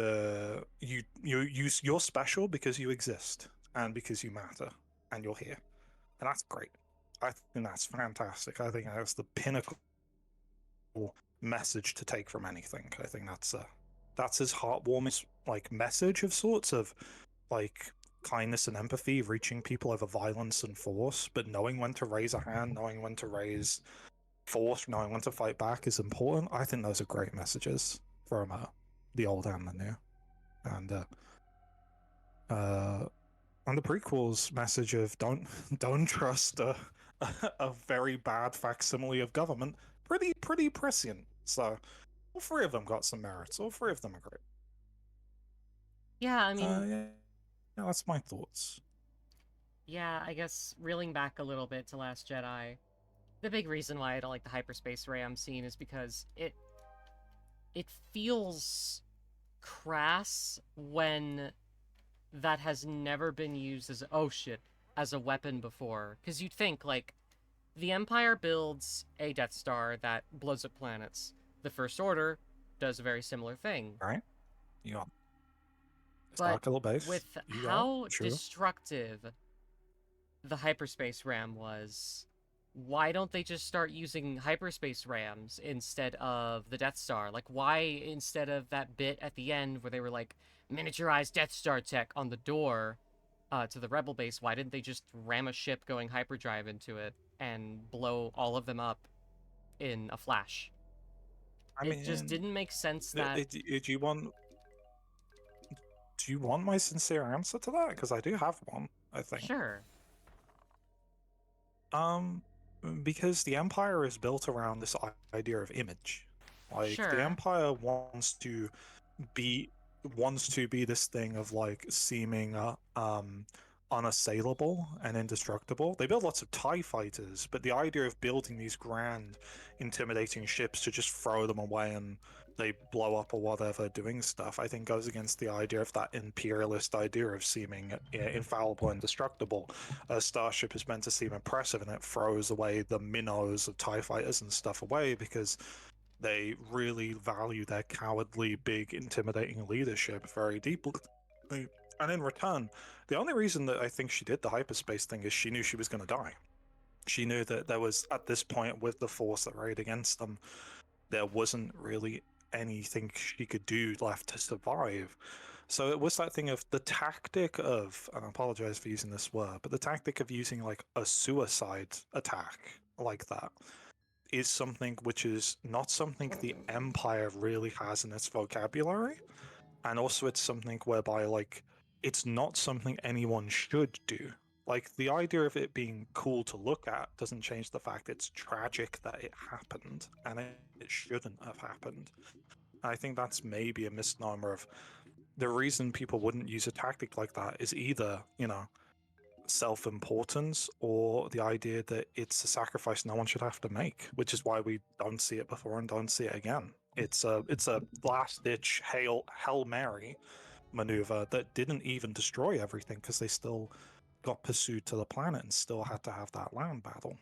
you're special because you exist and because you matter and you're here, and that's great. I think that's fantastic. I think that's the pinnacle message to take from anything. I think that's his heartwarming like message of sorts of like kindness and empathy, reaching people over violence and force, but knowing when to raise a hand, knowing when to raise force, knowing when to fight back is important. I think those are great messages from the old and the new, and uh, and the prequels message of don't trust a very bad facsimile of government. Pretty prescient. So all three of them got some merits. All three of them are great. Yeah, I mean, Yeah, yeah, that's my thoughts. yeah, I guess reeling back a little bit to Last Jedi, the big reason why I don't like the hyperspace ram scene is because it feels crass when that has never been used as oh shit as a weapon before. Because you'd think like the Empire builds a Death Star that blows up planets. The First Order does a very similar thing. All right, you got But Starkiller base. with You got it, how sure. destructive the hyperspace RAM was, why don't they just start using hyperspace rams instead of the Death Star? Like, why, instead of that bit at the end where they were like, miniaturized Death Star tech on the door to the Rebel base, why didn't they just ram a ship going hyperdrive into it and blow all of them up in a flash? I It just mean, didn't make sense that. do you want my sincere answer to that? Because I do have one, I think. Sure. Um, because the Empire is built around this idea of image. Like, the Sure. Empire be wants to be this thing of like seeming unassailable and indestructible. They build lots of TIE fighters, but the idea of building these grand, intimidating ships to just throw them away and they blow up or whatever doing stuff, I think goes against the idea of that imperialist idea of seeming infallible and indestructible. A starship is meant to seem impressive, and it throws away the minnows of TIE fighters and stuff away because they really value their cowardly, big, intimidating leadership very deeply. And in return, the only reason that I think she did the hyperspace thing is she knew she was going to die. She knew that there was, at this point, with the force that rayed against them, there wasn't really anything she could do left to survive. So it was that thing of the tactic of, and I apologize for using this word, but the tactic of using like a suicide attack like that is something which is not something the Empire really has in its vocabulary. And also it's something whereby like it's not something anyone should do. Like, the idea of it being cool to look at doesn't change the fact it's tragic that it happened, and it shouldn't have happened. And I think that's maybe a misnomer of the reason people wouldn't use a tactic like that is either, self-importance or the idea that it's a sacrifice no one should have to make, which is why we don't see it before and don't see it again. It's a last-ditch Hail Mary maneuver that didn't even destroy everything because they still got pursued to the planet and still had to have that land battle.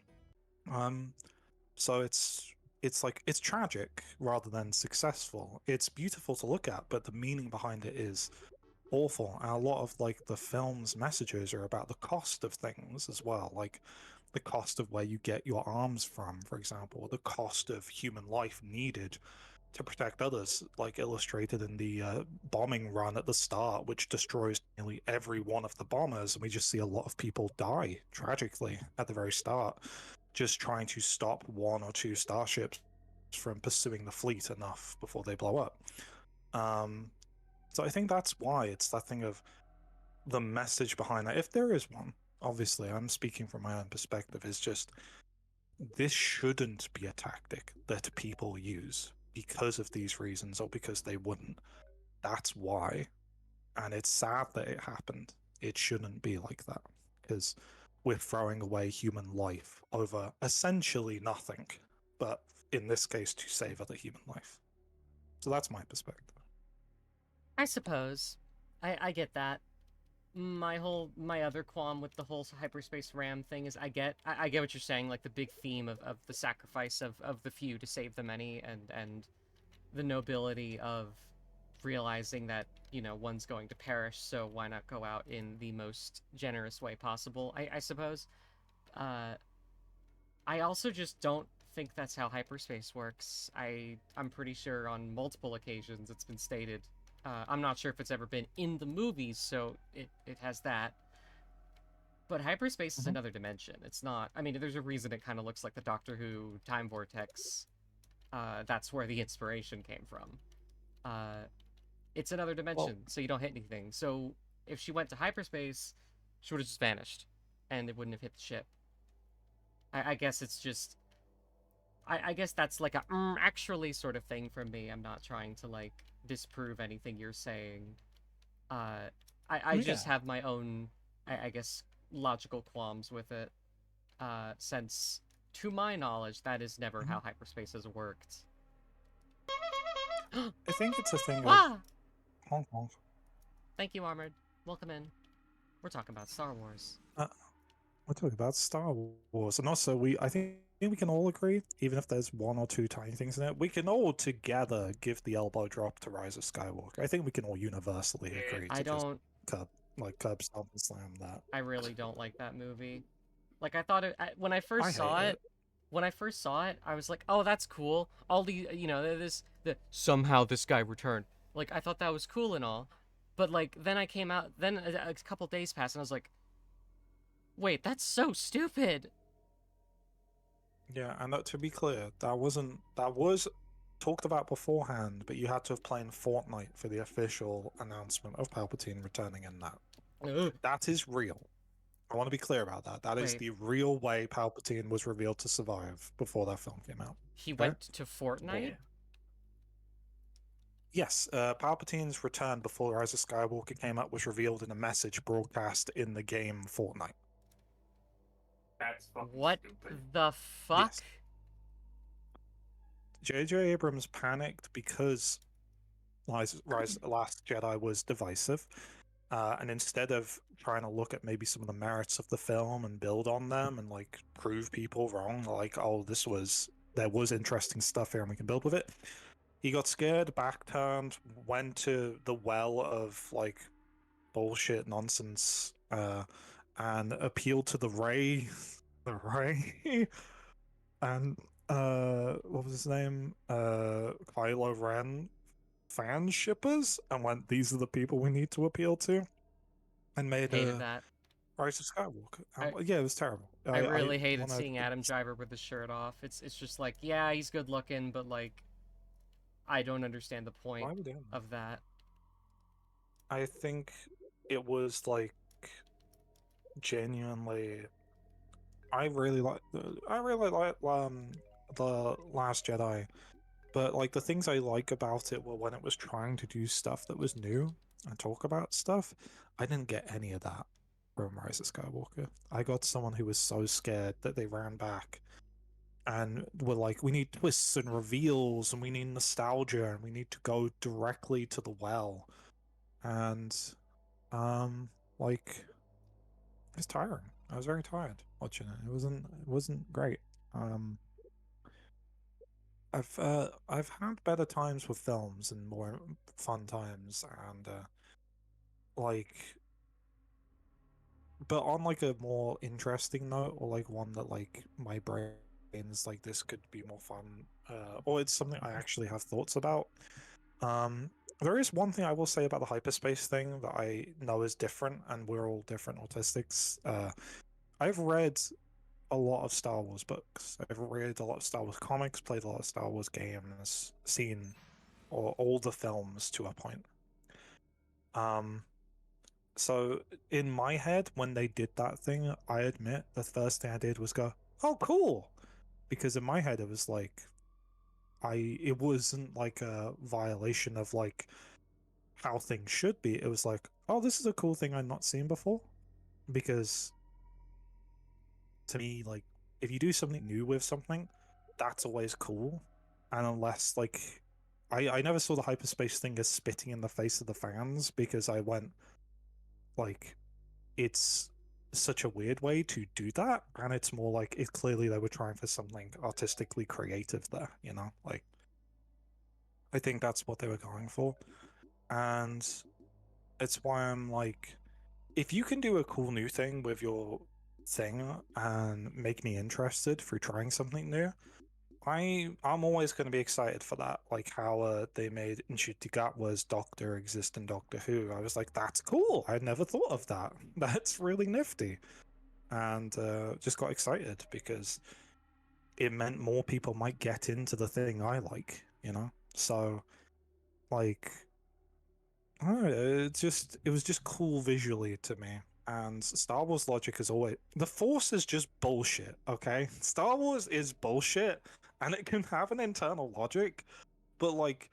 So it's tragic rather than successful. It's beautiful to look at, but the meaning behind it is awful. And a lot of like the film's messages are about the cost of things as well, like the cost of where you get your arms from, for example, or the cost of human life needed to protect others, like illustrated in the bombing run at the start, which destroys nearly every one of the bombers, and we just see a lot of people die tragically at the very start, just trying to stop one or two starships from pursuing the fleet enough before they blow up. So I think that's why it's that thing of the message behind that, if there is one. Obviously, I'm speaking from my own perspective, is just this shouldn't be a tactic that people use because of these reasons or because they wouldn't. That's why. And it's sad that it happened. It shouldn't be like that because we're throwing away human life over essentially nothing, but in this case, to save other human life. So that's my perspective. I suppose. I get that. My other qualm with the whole hyperspace ram thing is I get what you're saying, like the big theme of the sacrifice of the few to save the many, and the nobility of realizing that, one's going to perish, so why not go out in the most generous way possible, I suppose. I also just don't think that's how hyperspace works. I'm pretty sure on multiple occasions it's been stated. I'm not sure if it's ever been in the movies, so it has that. But hyperspace is another dimension. It's not. I mean, there's a reason it kind of looks like the Doctor Who time vortex. That's where the inspiration came from. It's another dimension, so you don't hit anything. So if she went to hyperspace, she would have just vanished, and it wouldn't have hit the ship. I guess it's just. I guess that's like a actually sort of thing for me. I'm not trying to like disprove anything you're saying. I just have my own, I guess, logical qualms with it. Since, to my knowledge, that is never how hyperspace has worked. I think it's a thing of Wah! Hong Kong. Thank you, Armored. Welcome in. We're talking about Star Wars. We're talking about Star Wars, and also I think think we can all agree, even if there's one or two tiny things in it, we can all together give the elbow drop to Rise of Skywalker. I think we can all universally agree I to just don't. curb stomp and slam that. I really don't like that movie. Like I thought when I I first hate saw it. it. When I first saw it, I was like, "Oh, that's cool." All the the somehow this guy returned. Like I thought that was cool and all, but like then I came out. Then a couple days passed, and I was like, "Wait, that's so stupid." Yeah, and to be clear, that was talked about beforehand, but you had to have played Fortnite for the official announcement of Palpatine returning in that. Ugh. That is real. I want to be clear about that. That is Wait. the real way Palpatine was revealed to survive before that film came out. He Okay? went to Fortnite. Yes, Palpatine's return before Rise of Skywalker came out was revealed in a message broadcast in the game Fortnite. That's fucking What stupid. the fuck? Yes. J.J. Abrams panicked because Last Jedi was divisive, and instead of trying to look at maybe some of the merits of the film and build on them and like prove people wrong, like oh there was interesting stuff here and we can build with it, he got scared, back turned, went to the well of like bullshit nonsense, and appealed to the Ray, the Ray, and what was his name? Kylo Ren fan shippers, and went, these are the people we need to appeal to, and made Hated a that. Rise of Skywalker. Yeah, it was terrible. I really hated wanna, seeing Adam Driver with his shirt off. It's just like, yeah, he's good looking, but like, I don't understand the point why would they? of that. I think it was like genuinely. I really like the Last Jedi, but like the things I like about it were when it was trying to do stuff that was new and talk about stuff. I didn't get any of that from Rise of Skywalker. I got someone who was so scared that they ran back and were like, we need twists and reveals and we need nostalgia and we need to go directly to the well. And like it's tiring. I was very tired watching it. It wasn't great. Um I've had better times with films and more fun times, and like, but on like a more interesting note, or like one that like my brain's like this could be more fun, or it's something I actually have thoughts about. There is one thing I will say about the hyperspace thing that I know is different, and we're all different autistics. I've read a lot of Star Wars books. I've read a lot of Star Wars comics, played a lot of Star Wars games, seen all the films to a point. So in my head, when they did that thing, I admit the first thing I did was go, "Oh, cool," because in my head it was like, it wasn't like a violation of like how things should be. It was like, "Oh, this is a cool thing I've not seen before," because to me, like, if you do something new with something, that's always cool. And unless, like, I never saw the hyperspace thing as spitting in the face of the fans because I went, like, it's such a weird way to do that. And it's more like, it clearly they were trying for something artistically creative there, you know? Like, I think that's what they were going for. And it's why I'm like, if you can do a cool new thing with your thing and make me interested through trying something new, I'm always going to be excited for that. Like how they made Nchutigatwa's Doctor exist in Doctor Who. I was like, that's cool. I never thought of that. That's really nifty, and just got excited because it meant more people might get into the thing I like. You know, so like I don't know, it was just cool visually to me. And Star Wars logic is always the Force is just bullshit, okay? Star Wars is bullshit, and it can have an internal logic, but like,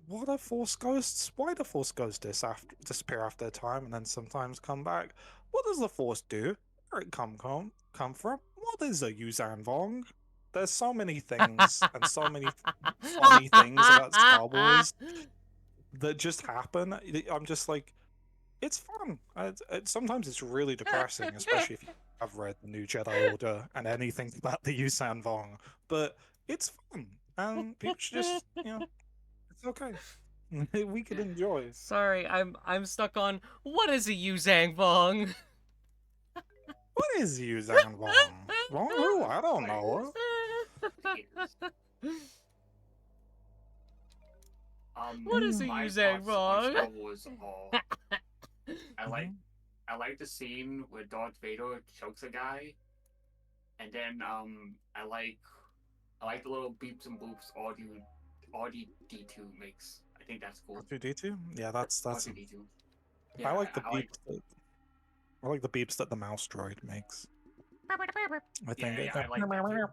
what are Force ghosts? Why do Force ghosts disappear after a time and then sometimes come back? What does the Force do? Where it come from? What is a Yuzan Vong? There's so many things and so many funny things about Star Wars that just happen. I'm just like, it's fun. Sometimes it's really depressing, especially if have read the New Jedi Order and anything about the Yuuzhan Vong, but it's fun, and people should just, it's okay. We could enjoy. Sorry, I'm stuck on what is a Yuzang Vong? What is Yuuzhan Vong? Vong who? I don't know. What is a My Yuzang thoughts on Star Vong? Wars are, I Mm-hmm. like the scene where Darth Vader chokes a guy, and then I like the little beeps and boops RD-D2 makes. I think that's cool. R2D2? Yeah, that's. RD-D2. I Yeah, like the I like. beeps. I like the beeps that the mouse droid makes. I think. Yeah, I like that too.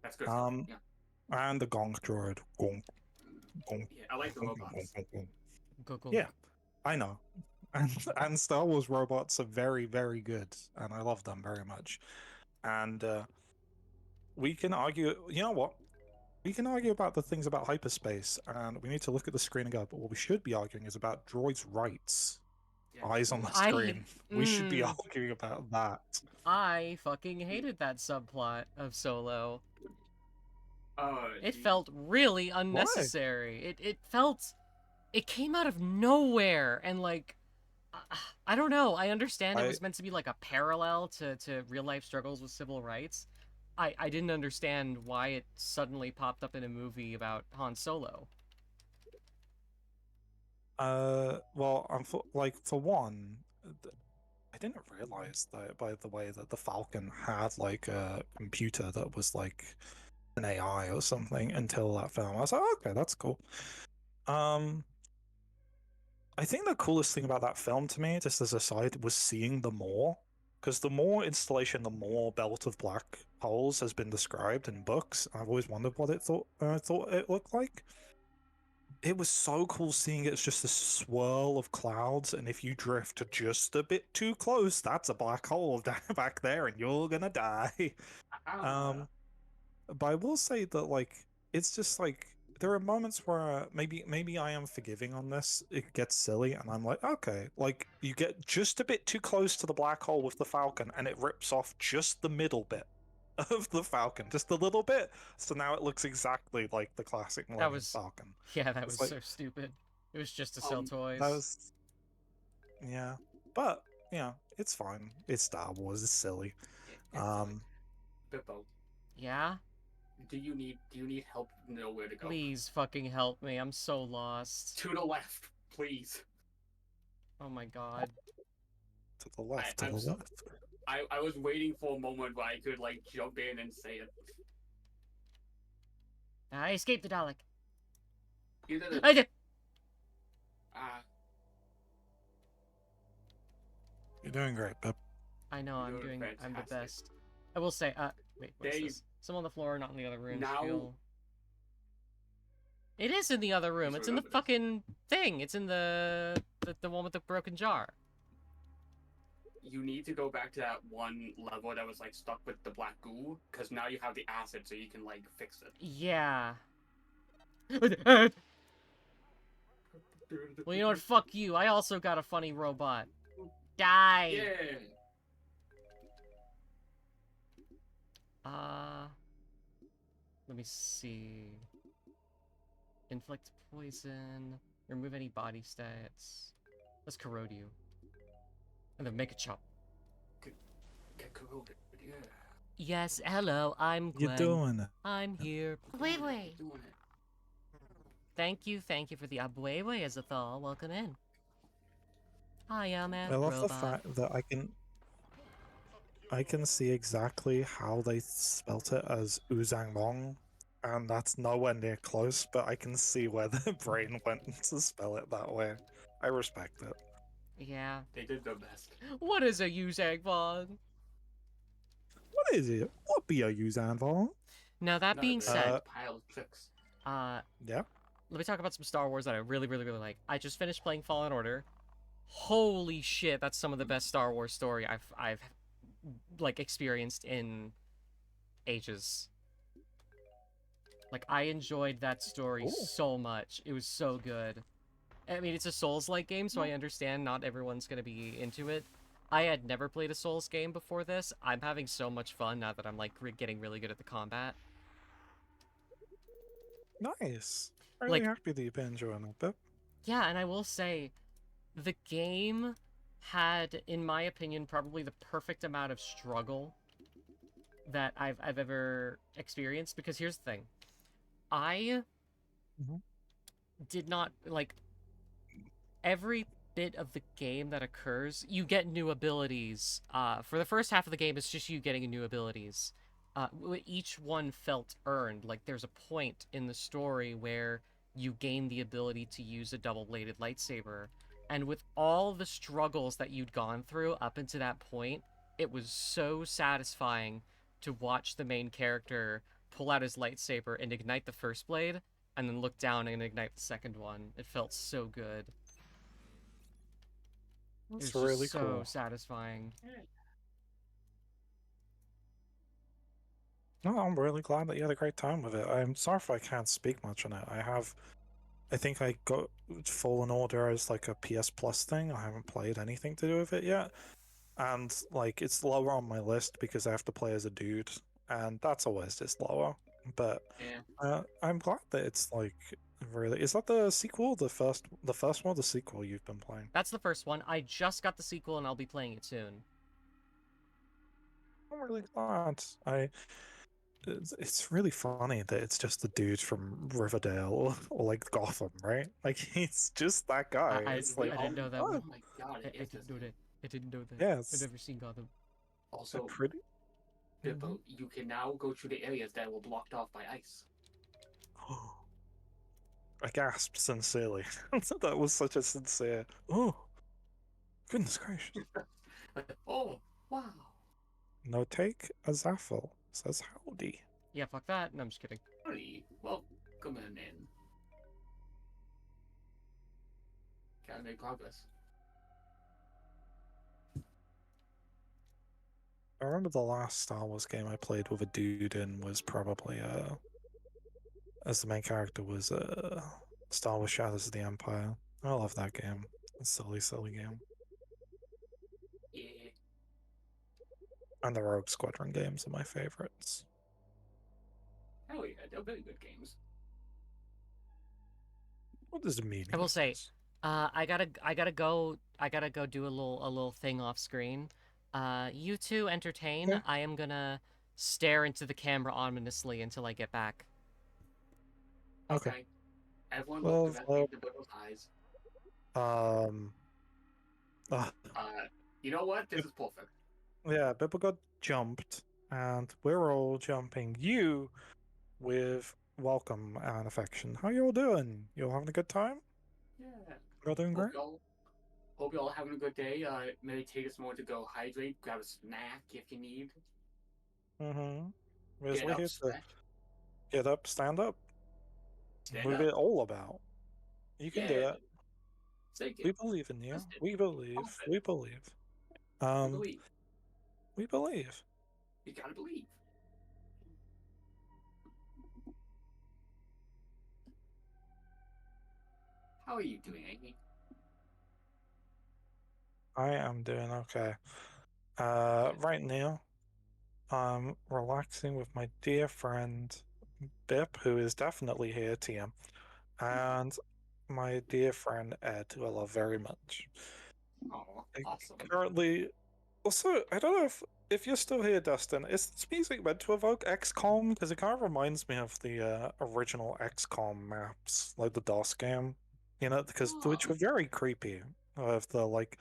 That's good stuff. Um, Yeah, and the gong droid. Gong, gong, yeah, I like the gong, gong, robots. gong, gong. Google. Yeah, I know. And Star Wars robots are very, very good, and I love them very much. And we can argue. You know what? We can argue about the things about hyperspace, and we need to look at the screen and go. But what we should be arguing is about droids' rights. Yeah. Eyes on the I- screen. We should be arguing about that. I fucking hated that subplot of Solo. It Geez. felt really unnecessary. It came out of nowhere, and like, I don't know. I understand it was meant to be like a parallel to real life struggles with civil rights. I didn't understand why it suddenly popped up in a movie about Han Solo. Well, for one, I didn't realize that, by the way, that the Falcon had like a computer that was like an AI or something until that film. I was like, okay, that's cool. I think the coolest thing about that film to me, just as a side, was seeing the Maw. Because the Maw installation, the Maw belt of black holes, has been described in books. I've always wondered what it thought it looked like. It was so cool seeing it's just a swirl of clouds, and if you drift just a bit too close, that's a black hole down back there, and you're gonna die. But I will say that, like, it's just like there are moments where maybe I am forgiving on this. It gets silly, and I'm like, okay, like you get just a bit too close to the black hole with the Falcon, and it rips off just the middle bit of the Falcon, just a little bit. So now it looks exactly like the classic Millennium Falcon. Yeah, that It's was like- so stupid. It was just to sell toys. That was, yeah, but yeah, it's fine. It's Star Wars. It's silly. Bippo, Yeah? do you need help to know where to go? Please fucking help me. I'm so lost. To the left, please. Oh my god. To the left. I'm To the so- left. I was waiting for a moment where I could like jump in and say it. I escaped the Dalek. You did it. I did. You're doing great, Pip. I know, I'm You're the fantastic. best. I will say, wait, what's There you- this? Some on the floor, not in the other room. Now- Spiel. It is in the other room. Just It's in the remember this. fucking thing. It's in the one with the broken jar. You need to go back to that one level that was like stuck with the black goo, because now you have the acid, so you can like fix it. Yeah. Well, you know what? Fuck you. I also got a funny robot. Die. Yeah. Let me see. Inflict poison. Remove any body stats. Let's corrode you. And then make a chop. Get corroded. Yeah. Yes, hello, I'm You're Glenn. doing it. I'm here. Doing Wait. it. Thank you for the abway as a thaw. Welcome in. I am a I love robot. the fact that I can see exactly how they spelt it as Uzang Long, and that's nowhere near close, but I can see where their brain went to spell it that way. I respect it. Yeah. They did their best. What is a Yuzang Vong? What is it? What be a Uzang Long? Now that No, being they're said, a pile of tricks. Yeah. let me talk about some Star Wars that I really like. I just finished playing Fallen Order. Holy shit, that's some of the best Star Wars story I've like experienced in ages. Like I enjoyed that story Ooh. so much. It was so good. I mean, it's a Souls-like game, so I understand not everyone's gonna be into it. I had never played a Souls game before this. I'm having so much fun now that I'm like getting really good at the combat. Nice. Really Like, happy that you've been enjoying it, Bip. yeah, and I will say, the game had, in my opinion, probably the perfect amount of struggle that I've ever experienced. Because here's the thing, I Mhm. did not like every bit of the game that occurs. You get new abilities. For the first half of the game, it's just you getting new abilities. Each one felt earned. Like there's a point in the story where you gain the ability to use a double-bladed lightsaber, and with all the struggles that you'd gone through up until that point, it was so satisfying to watch the main character pull out his lightsaber and ignite the first blade, and then look down and ignite the second one. It felt so good. It That's was just really so cool. satisfying. No, I'm really glad that you had a great time with it. I'm sorry if I can't speak much on it. I think I got Fallen Order as like a PS Plus thing. I haven't played anything to do with it yet. And like it's lower on my list because I have to play as a dude, and that's always just lower. But Yeah. I'm glad that it's like really. Is that the sequel? The first one, or the sequel you've been playing? That's the first one. I just got the sequel and I'll be playing it soon. I'm really glad. It's really funny that it's just the dude from Riverdale or like Gotham, right? Like he's just that guy. I, It's like, I didn't know that oh, one. Oh my god, I it is didn't just know him. that. I didn't know that. yeah, I've it's never seen Gotham. a Also, pretty. Bippo, you can now go through the areas that were blocked off by ice. I gasped sincerely. That was such a sincere. Oh, goodness gracious! Oh, wow. No take a Zaffel says howdy. Yeah, fuck that. No, I'm just kidding. Howdy. Well, come on in. Gotta make progress. I remember the last Star Wars game I played with a dude in was probably as the main character was Star Wars Shadows of the Empire. I love that game. It's a silly, silly game. Yeah. And the Rogue Squadron games are my favorites. Hell yeah, they're very good games. What does it mean? I will say, I gotta go do a little thing off screen. You two entertain. Okay. I am gonna stare into the camera ominously until I get back. Okay. Okay. Everyone look Well, directly into Bipple's eyes. um, uh, You know what? This is perfect. yeah, Bippa got jumped, and we're all jumping you with welcome and affection. How you all doing? You all having a good time? Yeah. You all doing great? Hope y'all having a good day. Maybe take a moment to go hydrate, grab a snack if you need. Mm-hmm. Because Get we're up, here to stretch, get up, stand up, stand move up. it all about. You can do Yeah. it. Take We it. believe in you. Trust it. We believe. Trust it. We believe. You Um, believe. we believe. You gotta believe. How are you doing, Amy? I am doing okay. Right now, I'm relaxing with my dear friend Bip, who is definitely here, TM, and my dear friend Ed, who I love very much. Oh, I awesome. currently, also, I don't know if you're still here, Dustin. Is this music meant to evoke XCOM? Because it kind of reminds me of the original XCOM maps, like the DOS game. You know, because which Oh, were very creepy, of the like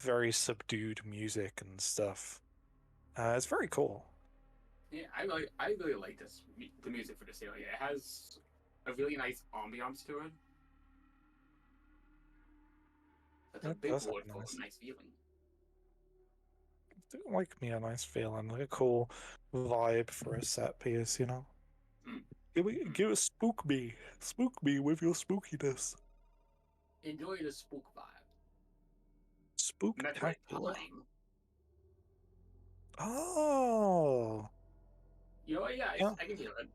very subdued music and stuff. It's very cool. yeah, I really like the music for this area. It has a really nice ambiance to it. That's a It big does have word a for nice, a nice feeling. do like me a nice feeling, like a cool vibe for a set piece, you know. Mm. Give it spook me with your spookiness. Enjoy the spook vibe. Metroid Spooktacular. Prime. Oh, You know, yeah, yeah. I can hear it.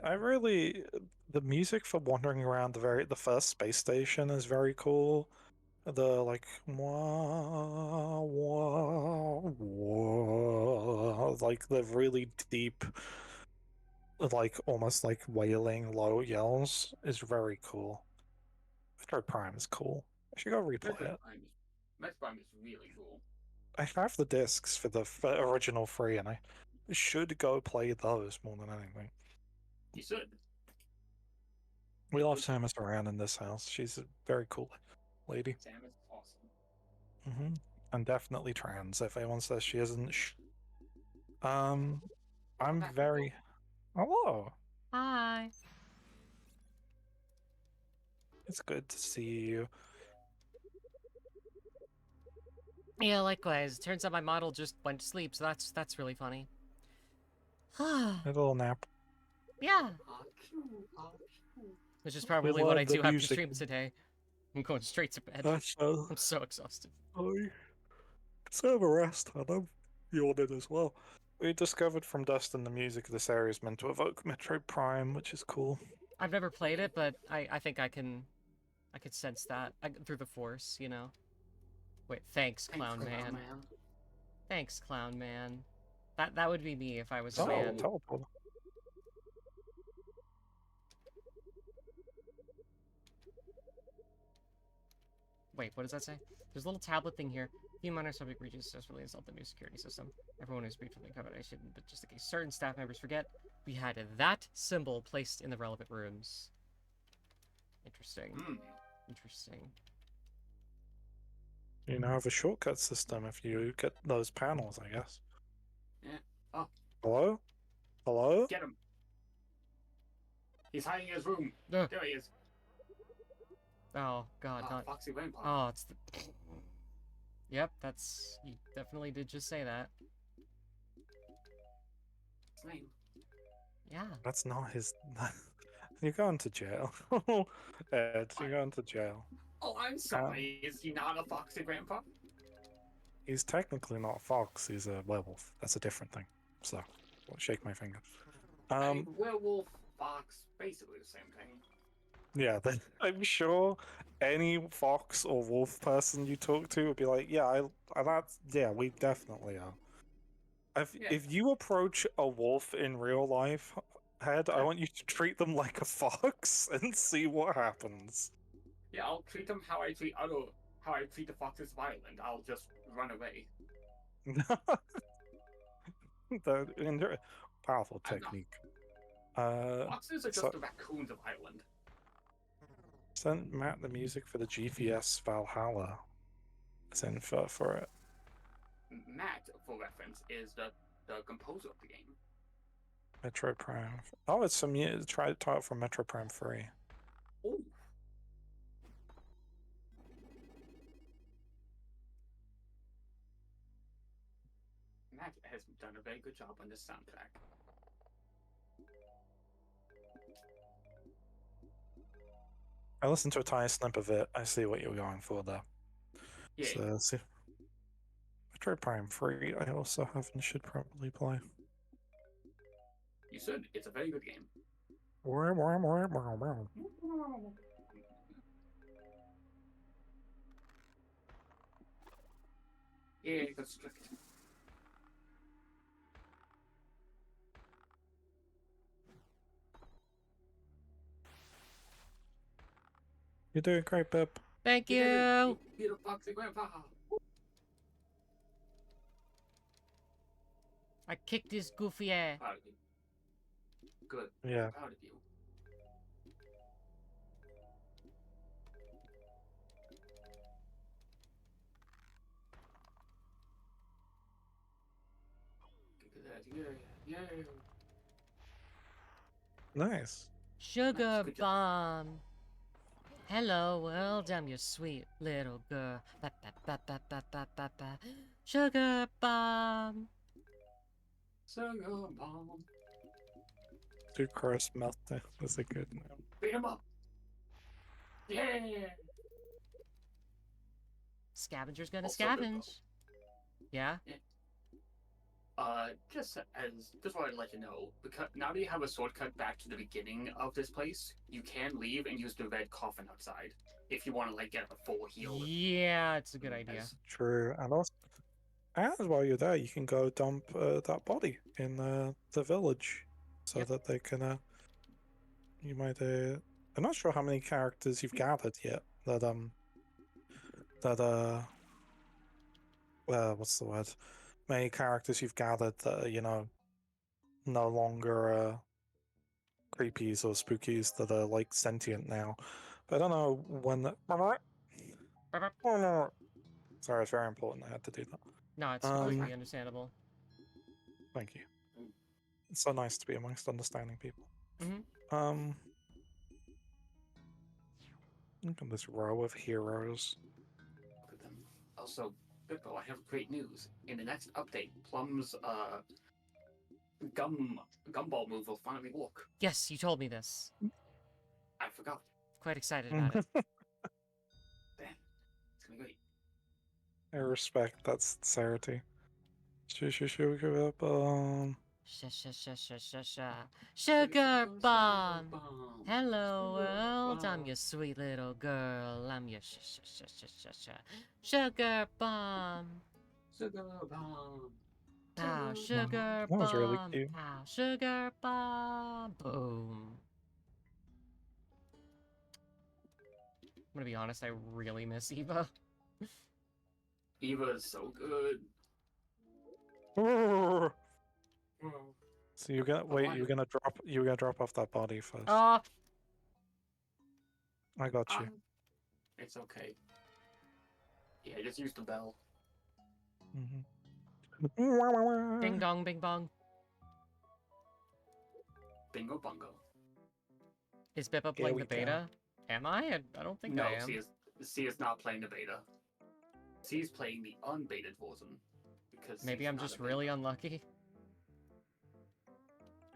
I really the music for wandering around the first space station is very cool. The like wah, wah, wah, like the really deep, like almost like wailing low yells is very cool. Metro Prime is cool. I should go replay it. Metroid Prime is really cool. I have the discs for the original three, and I should go play those more than anything. You should. We love Samus around in this house. She's a very cool lady. Samus is awesome. And definitely trans. If anyone says she isn't, Welcome I'm back, very. Nico. Hello. Hi. It's good to see you. Yeah, likewise. Turns out my model just went to sleep, so that's really funny. A little nap. Yeah, Ah, cute. Ah, cute. which is probably what I love the do after music. stream today. I'm going straight to bed. That's so. I'm so exhausted. I deserve a rest, and I'm yawning as well. We discovered from Dustin the music of this area is meant to evoke Metroid Prime, which is cool. I've never played it, but I think I could sense that through the force, you know. Wait, thanks, Clown Man. Thanks, Clown Man. That would be me if I was a man. Teleport. Wait, what does that say? There's a little tablet thing here. Few minor subject breaches successfully installed the new security system. Everyone is briefly covered. I shouldn't, but just in case certain staff members forget, we had that symbol placed in the relevant rooms. Interesting. Interesting. You now have a shortcut system if you get those panels, I guess. Yeah. Oh. Hello? Hello? Get him. He's hiding in his room. Ugh. There he is. Oh, God, not... Foxy Vampire. Oh, it's the... Yep, that's... You definitely did just say that. His name. Yeah. That's not his... You're going to jail. Ed, you're going to jail. Oh, I'm sorry. Is he not a Foxy Grandpa? He's technically not a fox, he's a werewolf. That's a different thing. So, shake my finger. I mean, werewolf, fox, basically the same thing. Yeah, I'm sure any fox or wolf person you talk to would be like, yeah, we definitely are. If you approach a wolf in real life, Head, I want you to treat them like a fox and see what happens. Yeah, I'll treat them how I treat the foxes of Ireland. I'll just run away. Powerful technique. Foxes are just the raccoons of Ireland. Sent Matt the music for the GVS Valhalla. Send for it. Matt, for reference, is the composer of the game. Metro Prime. Oh, it's some try it from Metro Prime 3. Oh. Matt has done a very good job on this soundtrack. I listened to a tiny snip of it. I see what you're going for there. Yeah. So, let's see. Metro Prime 3, I also have and should probably play. You should. It's a very good game. Yeah, constrict. You're doing great, Pip. Thank you! You're the Foxy Grandpa. I kicked his goofy ass. Proud of you. Good. Yeah. Proud of you. Yeah. Nice. Sugar Good job. bomb. Hello world, I'm your sweet little girl. Ba, ba, ba, ba, ba, ba, ba, ba. Sugar bomb. Sugar bomb. Sucrose melting. That's a good name. Beat him up. Yeah. Scavenger's gonna Also good, scavenge. Yeah? just wanted to let you know, because now that you have a shortcut back to the beginning of this place, you can leave and use the red coffin outside if you want to like get a full heal. Yeah, it's a good idea. True, and also, and while you're there, you can go dump that body in the village, so Yep. that they can. You might. I'm not sure how many characters you've gathered yet. What's the word? Many characters you've gathered that are, no longer creepies or spookies that are like sentient now. But I don't know when that. Sorry, it's very important. I had to do that. No, it's Um, completely understandable. Thank you. It's so nice to be amongst understanding people. Mm-hmm. Look at this row of heroes. Look at them. Also, Bippo, I have great news. In the next update, Plum's gumball move will finally work. Yes, you told me this. I forgot. Quite excited about it. Damn, it's gonna be great. I respect that sincerity. Sugar bomb. Sugar bomb. Hello world, I'm your sweet little girl. I'm your sugar bomb. Sugar bomb. Pow, sugar That was really bomb. cute. Pow, sugar bomb. Boom. I'm gonna be honest, I really miss Eva. Eva is so good. So you're gonna wait. You're gonna drop. You're gonna drop off that body first. Oh, I got you. It's okay. Yeah, just use the bell. ding dong, bing bong. Bingo bungo. Is Bippa Here playing we the go. beta? Am I? I don't think No, I am. C is not playing the beta. C is playing the unbaited version. Because Maybe C's I'm not just a beta. really unlucky.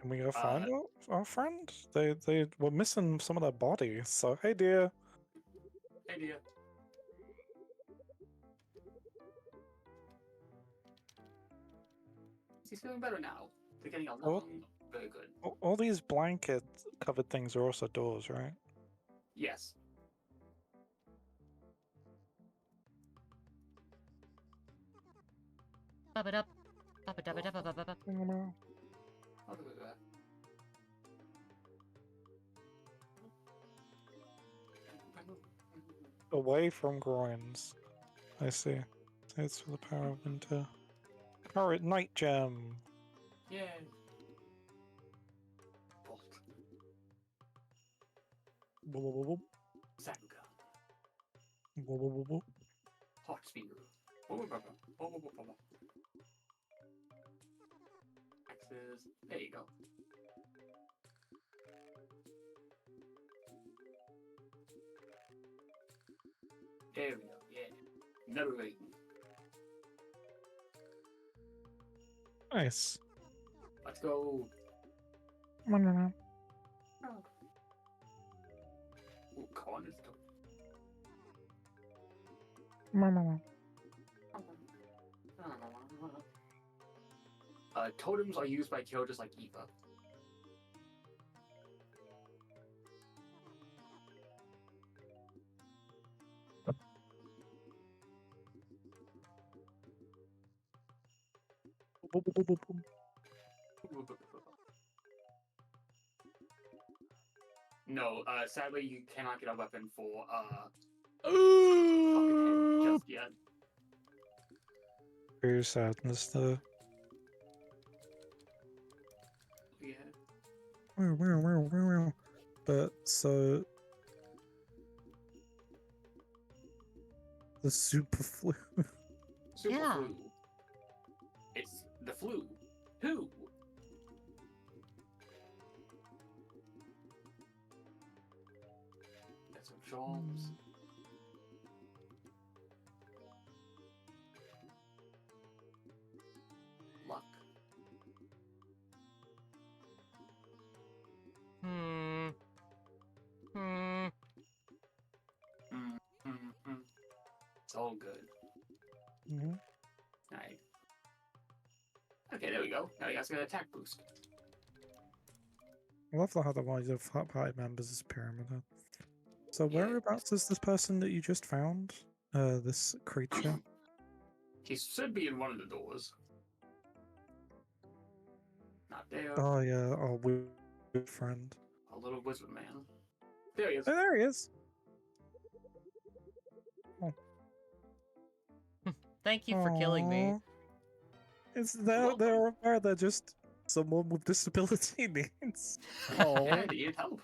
Can we go find our friend? They were missing some of their bodies. So hey, dear. Hey, dear. He's feeling better now. They're getting along very good. All these blanket covered things are also doors, right? Yes. Bub it up. Bub it up. I'll do that. Away from groins. I see. It's for the power of winter. Current night gem. Yay. Bolt. Saga. Hot spear. Axes. There you go. There we go. Yeah. Another ring. Nice. Let's go. Mm. Ooh, corn is dope. Totems are used by characters like Eva. No, sadly you cannot get a weapon for Pumpkinhead just yet. Very sadness though. Yeah. But so the super flu. Super Yeah. flu. It's the flu. Who? That's some charms. Luck. It's all good. Mhm. Alright. Okay, there go. Now you guys get an attack boost. I love how the one of party members is pyramid. So Yeah. whereabouts is this person that you just found? This creature. He should be in one of the doors. Not there. Oh yeah, our weird friend. A little wizard man. There he is. Oh, there he is. Thank you for killing me. Aw. It's they're aware they're just someone with disability needs. Oh, Yeah, they need help.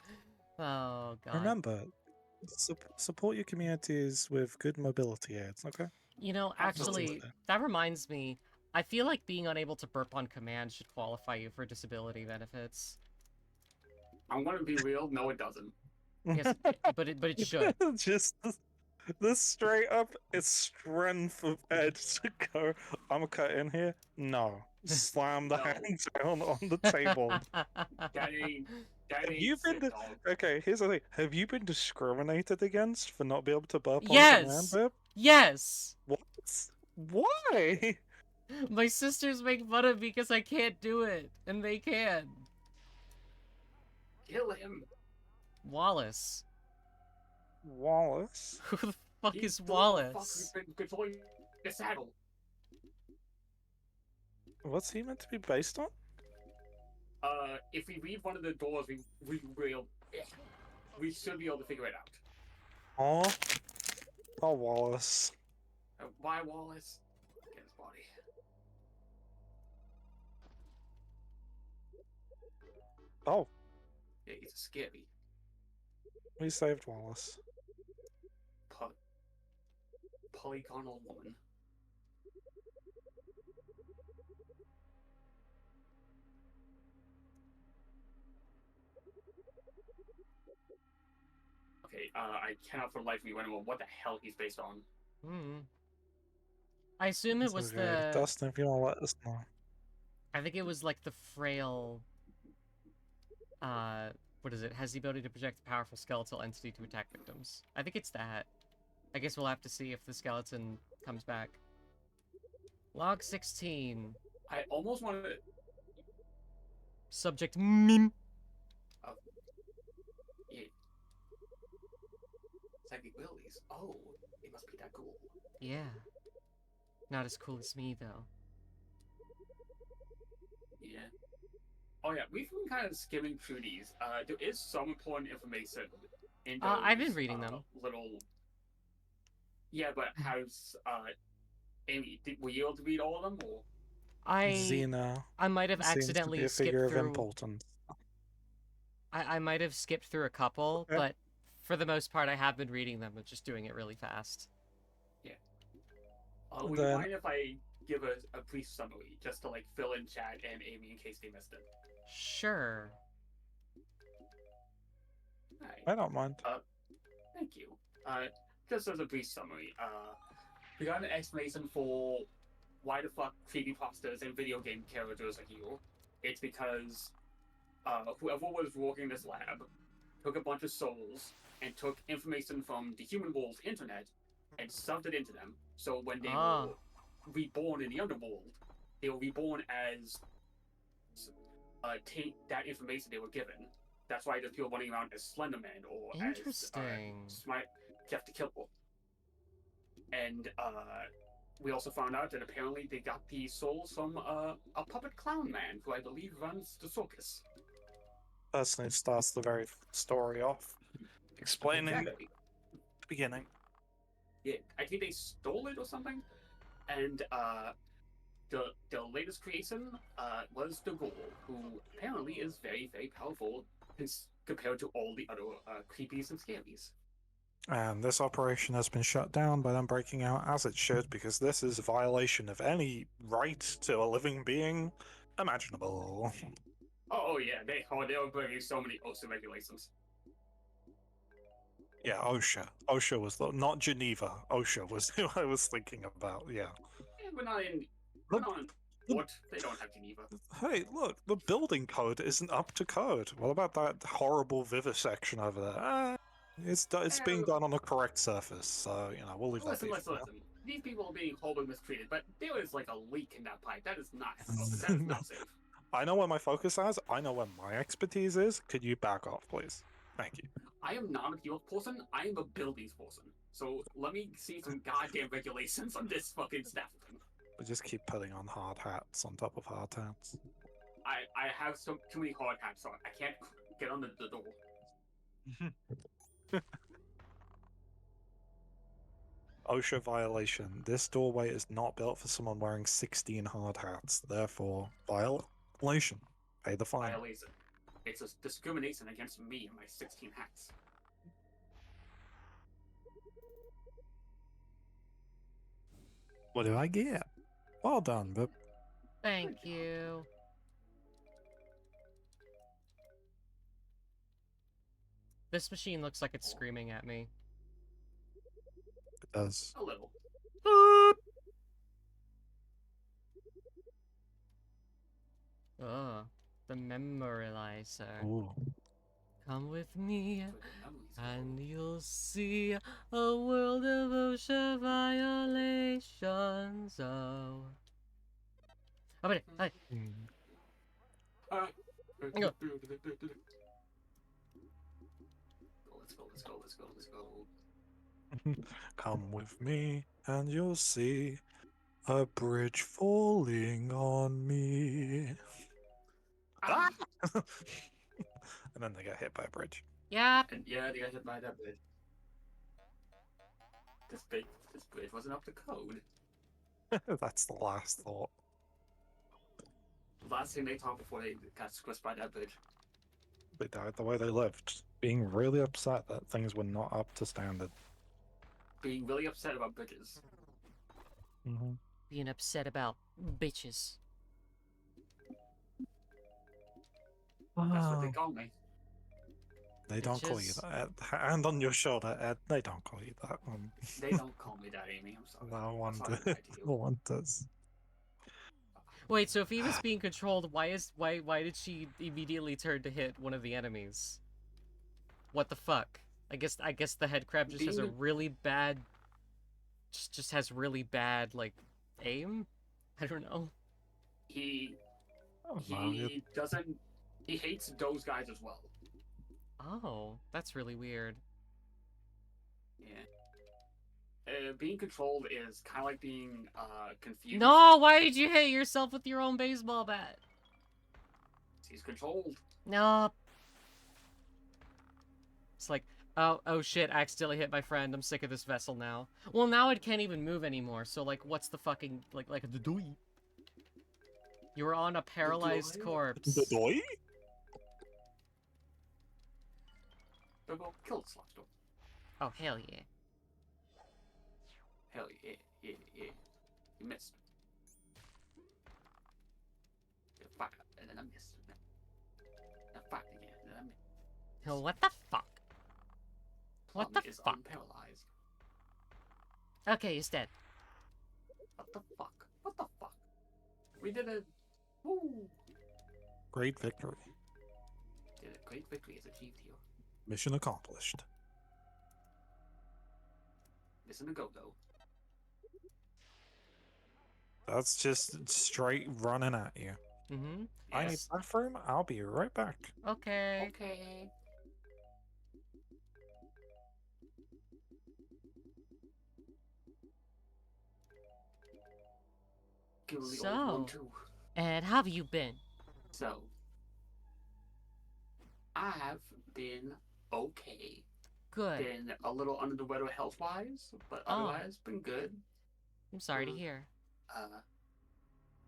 Oh god. remember, support your communities with good mobility aids. Okay. You know, actually, Absolutely. that reminds me. I feel like being unable to burp on command should qualify you for disability benefits. I'm gonna be real. No, it doesn't. Yes, but it should. Just the straight up strength of Ed to go. I'm gonna cut in here. No, slam the No. hand down on the table. That ain't. That Have ain't you been shit, to- dog. Okay, here's the thing. Have you been discriminated against for not being able to burp on Yes! command, babe? Yes! What? Why? My sisters make fun of me because I can't do it, and they can. Kill him. Wallace. Wallace? Who the fuck He's is the Wallace? motherfucker who's been controlling the saddle. What's he meant to be based on? If we read one of the doors, we should be able to figure it out. Oh, oh, Wallace. Why Wallace? Get his body. Oh, Yeah, he's scary. we saved Wallace. Polygonal woman. Okay, I cannot for the life of me remember what the hell he's based on. Hmm. I assume it It's was okay. the. Dustin, if you want to let us know. I think it was like the frail. What is it? Has the ability to project a powerful skeletal entity to attack victims. I think it's that. I guess we'll have to see if the skeleton comes back. Log 16. I almost wanted to. Subject meme. Yeah. Psychic abilities. Oh, it must be that cool. Yeah. Not as cool as me, though. Yeah. Oh yeah, we've been kind of skimming through these. There is some important information in those, I've been reading them. Little. Yeah, but has Amy? Were you able to read all of them, or? Xena I might have seems to accidentally be a skipped figure of through. importance. I might have skipped through a couple, Okay. but for the most part, I have been reading them, but just doing it really fast. Would you Then- mind if I give a brief summary just to like fill in chat and Amy in case they missed it? Sure. Alright. I don't mind. Thank you. Just as a brief summary, we got an explanation for why the fuck creepypastas and video game characters are here. It's because whoever was working this lab took a bunch of souls and took information from the human world's internet and stuffed it into them. So when they were reborn in the underworld, they were reborn as that information they were given. That's why there's people running around as Slenderman or Interesting. as Jeff the Killer. And we also found out that apparently they got the souls from a puppet clown man who I believe runs the circus. Personally, starts the very story off, explaining Exactly. the beginning. Yeah, I think they stole it or something. And the latest creation was the Ghoul, who apparently is very, very powerful compared to all the other creepies and scaries. And this operation has been shut down by them breaking out as it should, because this is a violation of any right to a living being imaginable. Oh yeah, they were breaking so many OSHA regulations. Yeah, OSHA. OSHA was not Geneva. OSHA was who I was thinking about. Yeah. Yeah, we're not in The- what? They don't have Geneva. Hey, look, the building code isn't up to code. What about that horrible vivisection over there? It's being done on a correct surface, so we'll leave that Listen, be. listen, for now. listen. these people are being horribly mistreated, but there is like a leak in that pipe. That is not. That is not safe. I know where my focus is. I know where my expertise is. Could you back off, please? Thank you. I am not a health person. I am a buildings person. So let me see some goddamn regulations on this fucking staff thing. We just keep putting on hard hats on top of hard hats. I have so too many hard hats on. I can't get on the door. OSHA violation. This doorway is not built for someone wearing 16 hard hats. Therefore, violation. Pay the fine. Violation. It's a discrimination against me and my 16 hats. What do I get? Well done, but Thank you. This machine looks like it's screaming at me. it does. A little. Ugh. The memorializer. Ooh. Come with me, For the memories. and you'll see a world of OSHA violations. Oh. Oh, wait, hey. Go. Go. Let's go. Come with me, and you'll see a bridge falling on me. Ah! And then they get hit by a bridge. Yep. And yeah, they got hit by that bridge. This bridge wasn't up to code. That's the last thought. Last thing they thought before they got squished by that bridge. They died the way they lived, being really upset that things were not up to standard. Being really upset about bridges. Mm-hmm. Being upset about bitches. That's what they call me. They don't call you Bitches. that. Hand on your shoulder, Ed. They don't call you that. They don't call me that, Amy. I'm sorry. No I'm one sorry does. I lied to No you. one does. Wait, so if he was being controlled, why did she immediately turn to hit one of the enemies? What the fuck? I guess the head crab just has a Being- really bad just has really bad like aim? I don't know. He Oh, no, he doesn't. He hates those guys as well. Oh, that's really weird. Yeah. Being controlled is kind of like being confused. No, why did you hit yourself with your own baseball bat? He's controlled. No. It's like, oh shit, I accidentally hit my friend. I'm sick of this vessel now. Well, now it can't even move anymore. So like, what's the fucking like the doy? You were on a paralyzed doy? corpse. The doy? Go kill the Slotch. Oh, hell yeah. Hell yeah. You missed. You fired, and then I missed. I fired again, and then I missed. Oh, what the fuck? What Plum the is fuck? unparalyzed. Okay, he's dead. What the fuck? What the fuck? We did it. Woo! Great victory. Did a great victory is achieved here. Mission accomplished. Missing a go-go. That's just straight running at you. Mm-hmm. I need Yes. bathroom. I'll be right back. Okay. Okay. Give the So- old one too. And how have you been? So, I have been okay. Good. Been a little under the weather health-wise, but Oh. otherwise been good. I'm sorry to Mm. hear.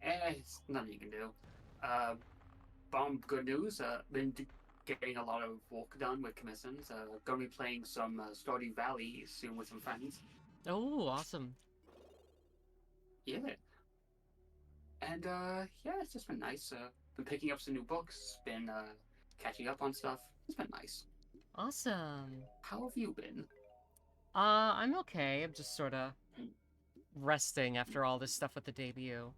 It's nothing you can do. Good news. Getting a lot of work done with commissions. Gonna be playing some Stardew Valley soon with some friends. Oh, awesome. Yeah. And yeah, it's just been nice. Been picking up some new books. Been catching up on stuff. It's been nice. Awesome. How have you been? I'm okay. I'm just sort of resting after all this stuff with the debut.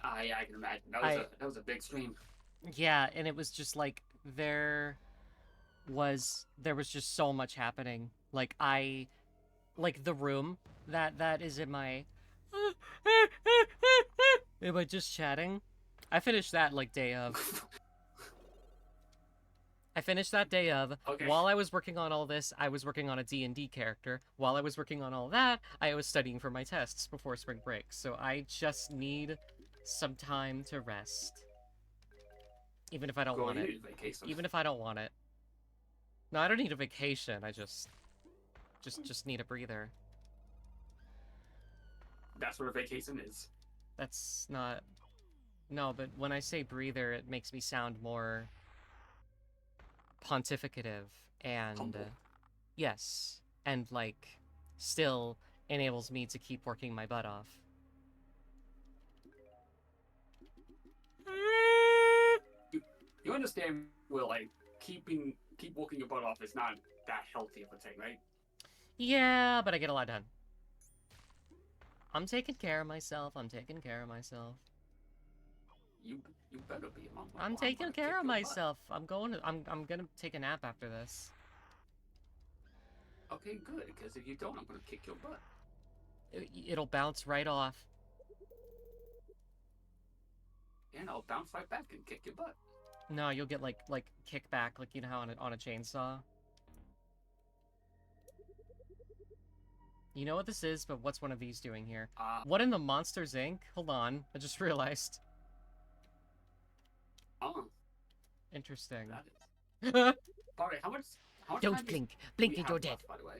I can imagine. That was a big stream. Yeah, and it was just like there was just so much happening. Like I like the room that is in my am I just chatting? I finished that like day of. I finished that day of. Okay. While I was working on all this, I was working on a D&D character. While I was working on all that, I was studying for my tests before spring break. So I just need some time to rest. Even if I don't Girl, want you it. need vacation. Even if I don't want it. No, I don't need a vacation. I just need a breather. That's what a vacation is. That's not... No, but when I say breather, it makes me sound more pontificative and Humble. yes, and like still enables me to keep working my butt off. You understand? Well, like keep working your butt off is not that healthy of a thing, right? Yeah, but I get a lot done. I'm taking care of myself. I'm taking care of myself. You better be. I'm taking care of myself. I'm gonna take a nap after this. Okay, good. Because if you don't, I'm gonna kick your butt. It'll bounce right off. And I'll bounce right back and kick your butt. No, you'll get like kickback, like you know how on a chainsaw. You know what this is, but what's one of these doing here? What in the Monsters Inc? Hold on, I just realized. Oh, Interesting. that is. Barry, how much Don't time blink. do Blink we and have you're dead. left, by the way?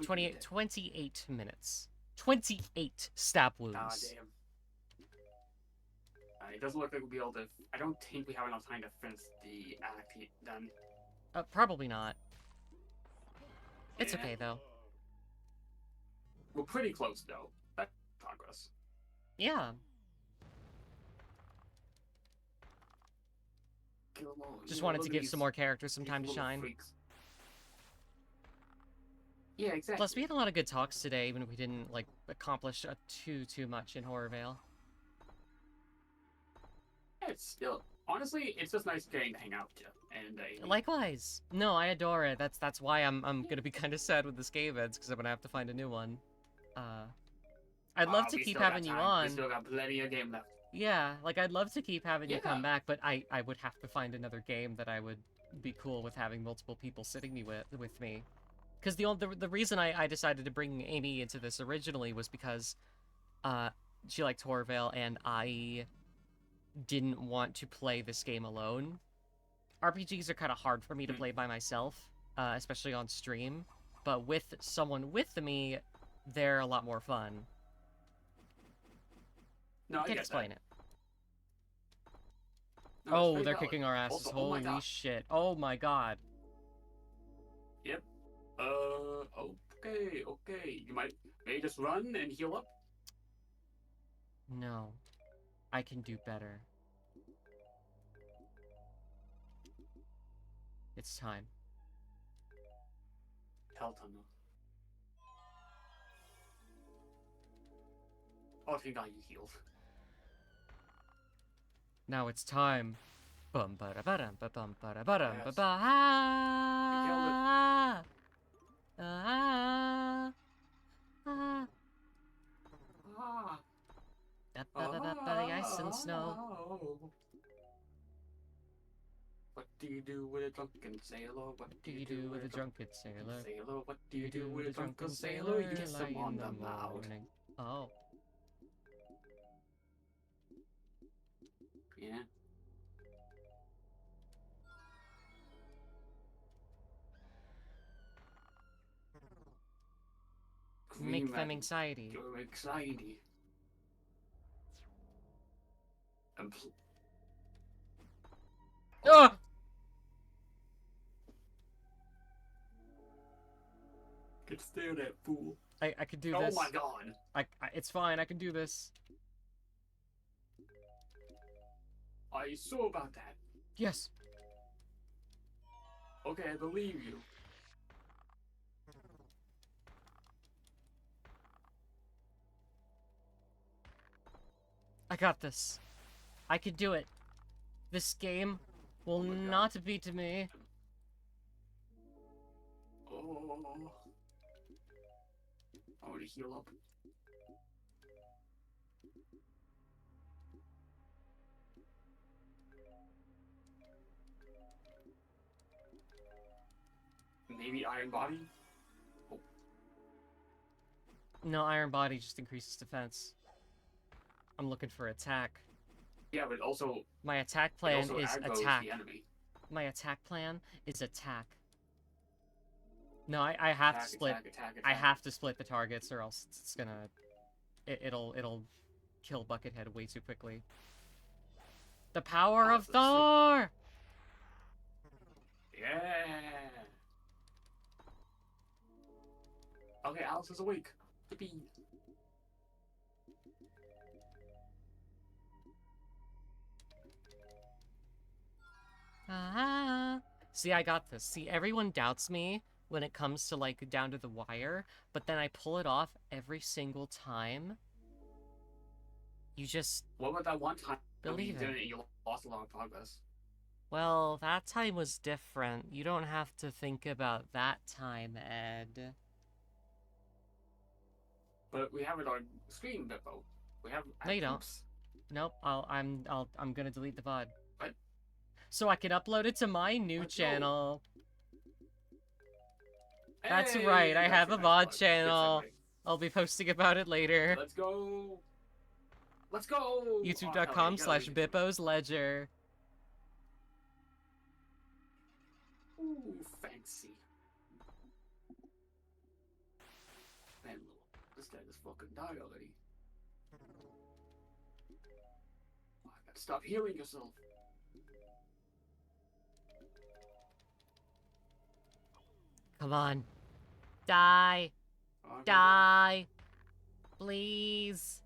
28 minutes. 28 stab wounds. God damn. It doesn't look like we'll be able to. I don't think we have enough time to finish the act done. Probably not. It's Yeah. okay, though. We're pretty close, though. That's progress. Yeah, Kill them all. just You know, wanted look to at give these- some more characters some these time to little shine. freaks. Yeah, exactly. Plus, we had a lot of good talks today, even if we didn't, like, accomplish too much in Horrorvale. Yeah, it's still honestly, it's just nice getting to hang out with you. And Likewise. No, I adore it. That's why I'm gonna be kind of sad with this game ends, because I'm gonna have to find a new one. I'd love to we keep still got having you time. on. We still got plenty of game left. Yeah, like I'd love to keep having you come Yeah. back, but I would have to find another game that I would be cool with having multiple people sitting with me. Because the reason I decided to bring Amy into this originally was because she liked Horrorvale and I didn't want to play this game alone. RPGs are kind of hard for me to play by myself, especially on stream. But with someone with me, they're a lot more fun. No, I Can't get explain that. it. No, it's Oh, very they're valid. kicking our asses. Also, oh my Holy God. shit. Oh my god. Yep. Okay. You might maybe just run and heal up. No. I can do better. It's time. Hell tunnel. Oh, thank God you healed. Now it's time. Bum ba da ba dum ba bum ba da ba dum ba Yes. ba ha. Ah. Ah. Ah. Da ba ba ba ba the ice and snow. What do you do with a drunken sailor? What Do you do with a drunken sailor? sailor? What do you do with a drunken sailor? You kiss him on the mouth. Oh. Yeah. Make them Green anxiety. your anxiety. And Ah! get stared at, fool. I could do Oh this. my God. It's fine. I can do this. Are you sure about that? Yes. Okay, I believe you. I got this. I can do it. This game will Oh my God. not be to me. Oh. heal up. Maybe Iron Body? No, Iron Body just increases defense. I'm looking for attack. Yeah, but also, My attack it plan also is aggroes attack. the enemy. My attack plan is attack. No, I have to Attack, split. attack, I attack. have to split the targets, or else it's gonna. It'll kill Buckethead way too quickly. The power of Alice, let's sleep. Thor! Yeah. Okay, Alice is awake. Yippee. Ah. See, I got this. See, everyone doubts me when it comes to, like, down to the wire, but then I pull it off every single time. You just What about that one time believe you did it. it and you lost a lot of progress? Well, that time was different. You don't have to think about that time, Ed. But we have it on screen, Bippo. We have No, you don't. peeps. Nope. I'm gonna delete the VOD. What? So I can upload it to my new Let's go. channel. That's Hey, right, I that's have a a nice VOD plug. Good channel. segue. I'll be posting about it later. Let's go. Let's go. Oh, hell yeah, you gotta YouTube.com/Bippos Ledger. Ooh, fancy. Man, this guy just fucking died already. Oh, I gotta stop healing yourself. Come on. Die. Oh, okay, Die. Please.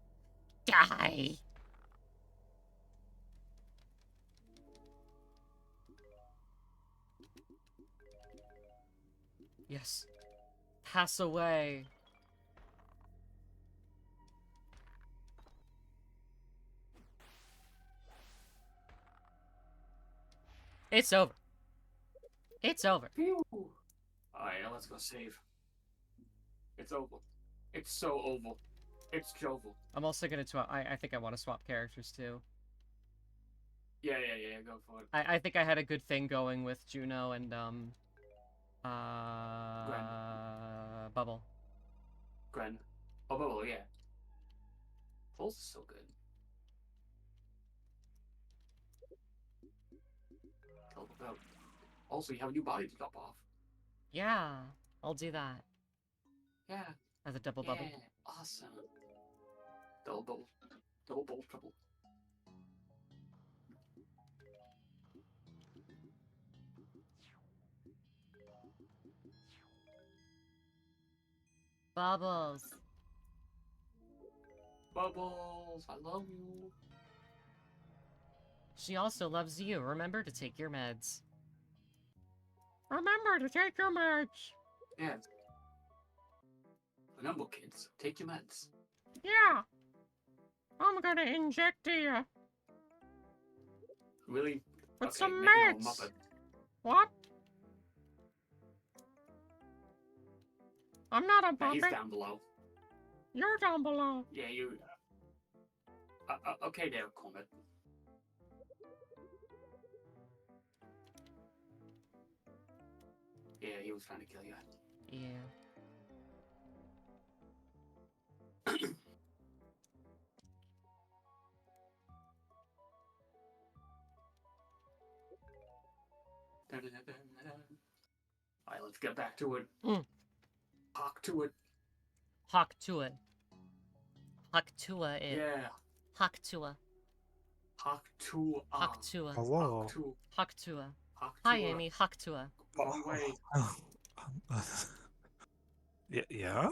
Die. Yes. Pass away. It's over. It's over. Phew. Alright, now let's go save. It's over. It's so oval. It's Joval. I'm also gonna swap. I think I want to swap characters too. Yeah, go for it. I think I had a good thing going with Juno and Bubble. Gren. Oh, Bubble, yeah. Pulse is so good. Help out. Also, you have a new body to drop off. Yeah, I'll do that Yeah. as a double Yeah. bubble. Awesome. Double bubble. Double bubble trouble. Bubbles. Bubbles, I love you. She also loves you. Remember to take your meds. Remember to take your meds. Yeah. Remember, kids, take your meds. Yeah. I'm gonna inject you Really? with Okay, some make it a meds. Muppet. What? I'm not a Yeah, he's puppet. down below. You're down below. Yeah, you. Okay, there, Comet. Yeah, he was trying to kill you. Yeah. Alright, let's get back to it. Hawk to it. Hawk to it. Hawk to it. Yeah. Hawk to it. Hawk to Hawk to it. Hello. Hawk to Hawk to it. Hawk Hi, to Amy. Hawk to it. Wrong way. Yeah?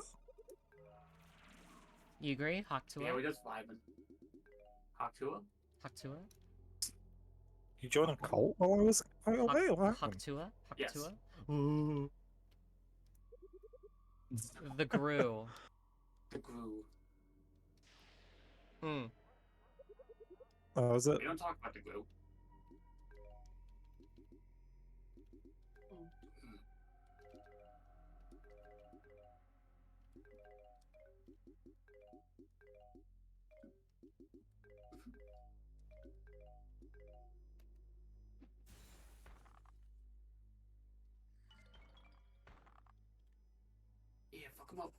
You agree? Hawk to Yeah, we're it. just vibing. Hawk to it. Hawk to it. You joined a cult while I was away? What Hawk happened? to it. Hawk Yes. to it. Ooh. The Gru. The Gru. Hmm. Oh, is it? We don't talk about the Gru. Yeah, fuck him up.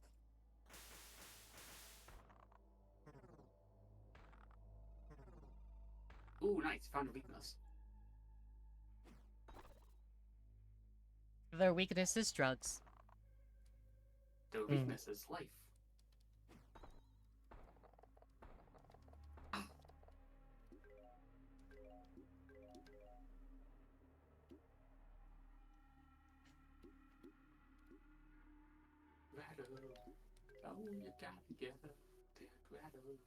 Ooh, nice. Found a weakness. Their weakness is drugs. The weakness is life. Rattle. Oh, you got together. Rattle.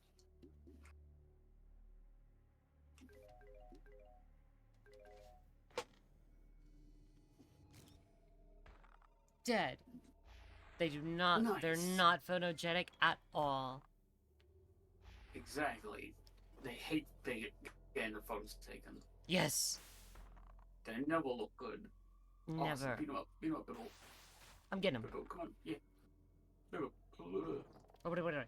Dead. They do not. They're Nice. not photogenic at all. Exactly. They hate getting their photos taken. Yes. They never look good. Never. Awesome. Beat him up, Bibble. I'm getting him. Bibble, come on, yeah. Bibble. Oh, wait.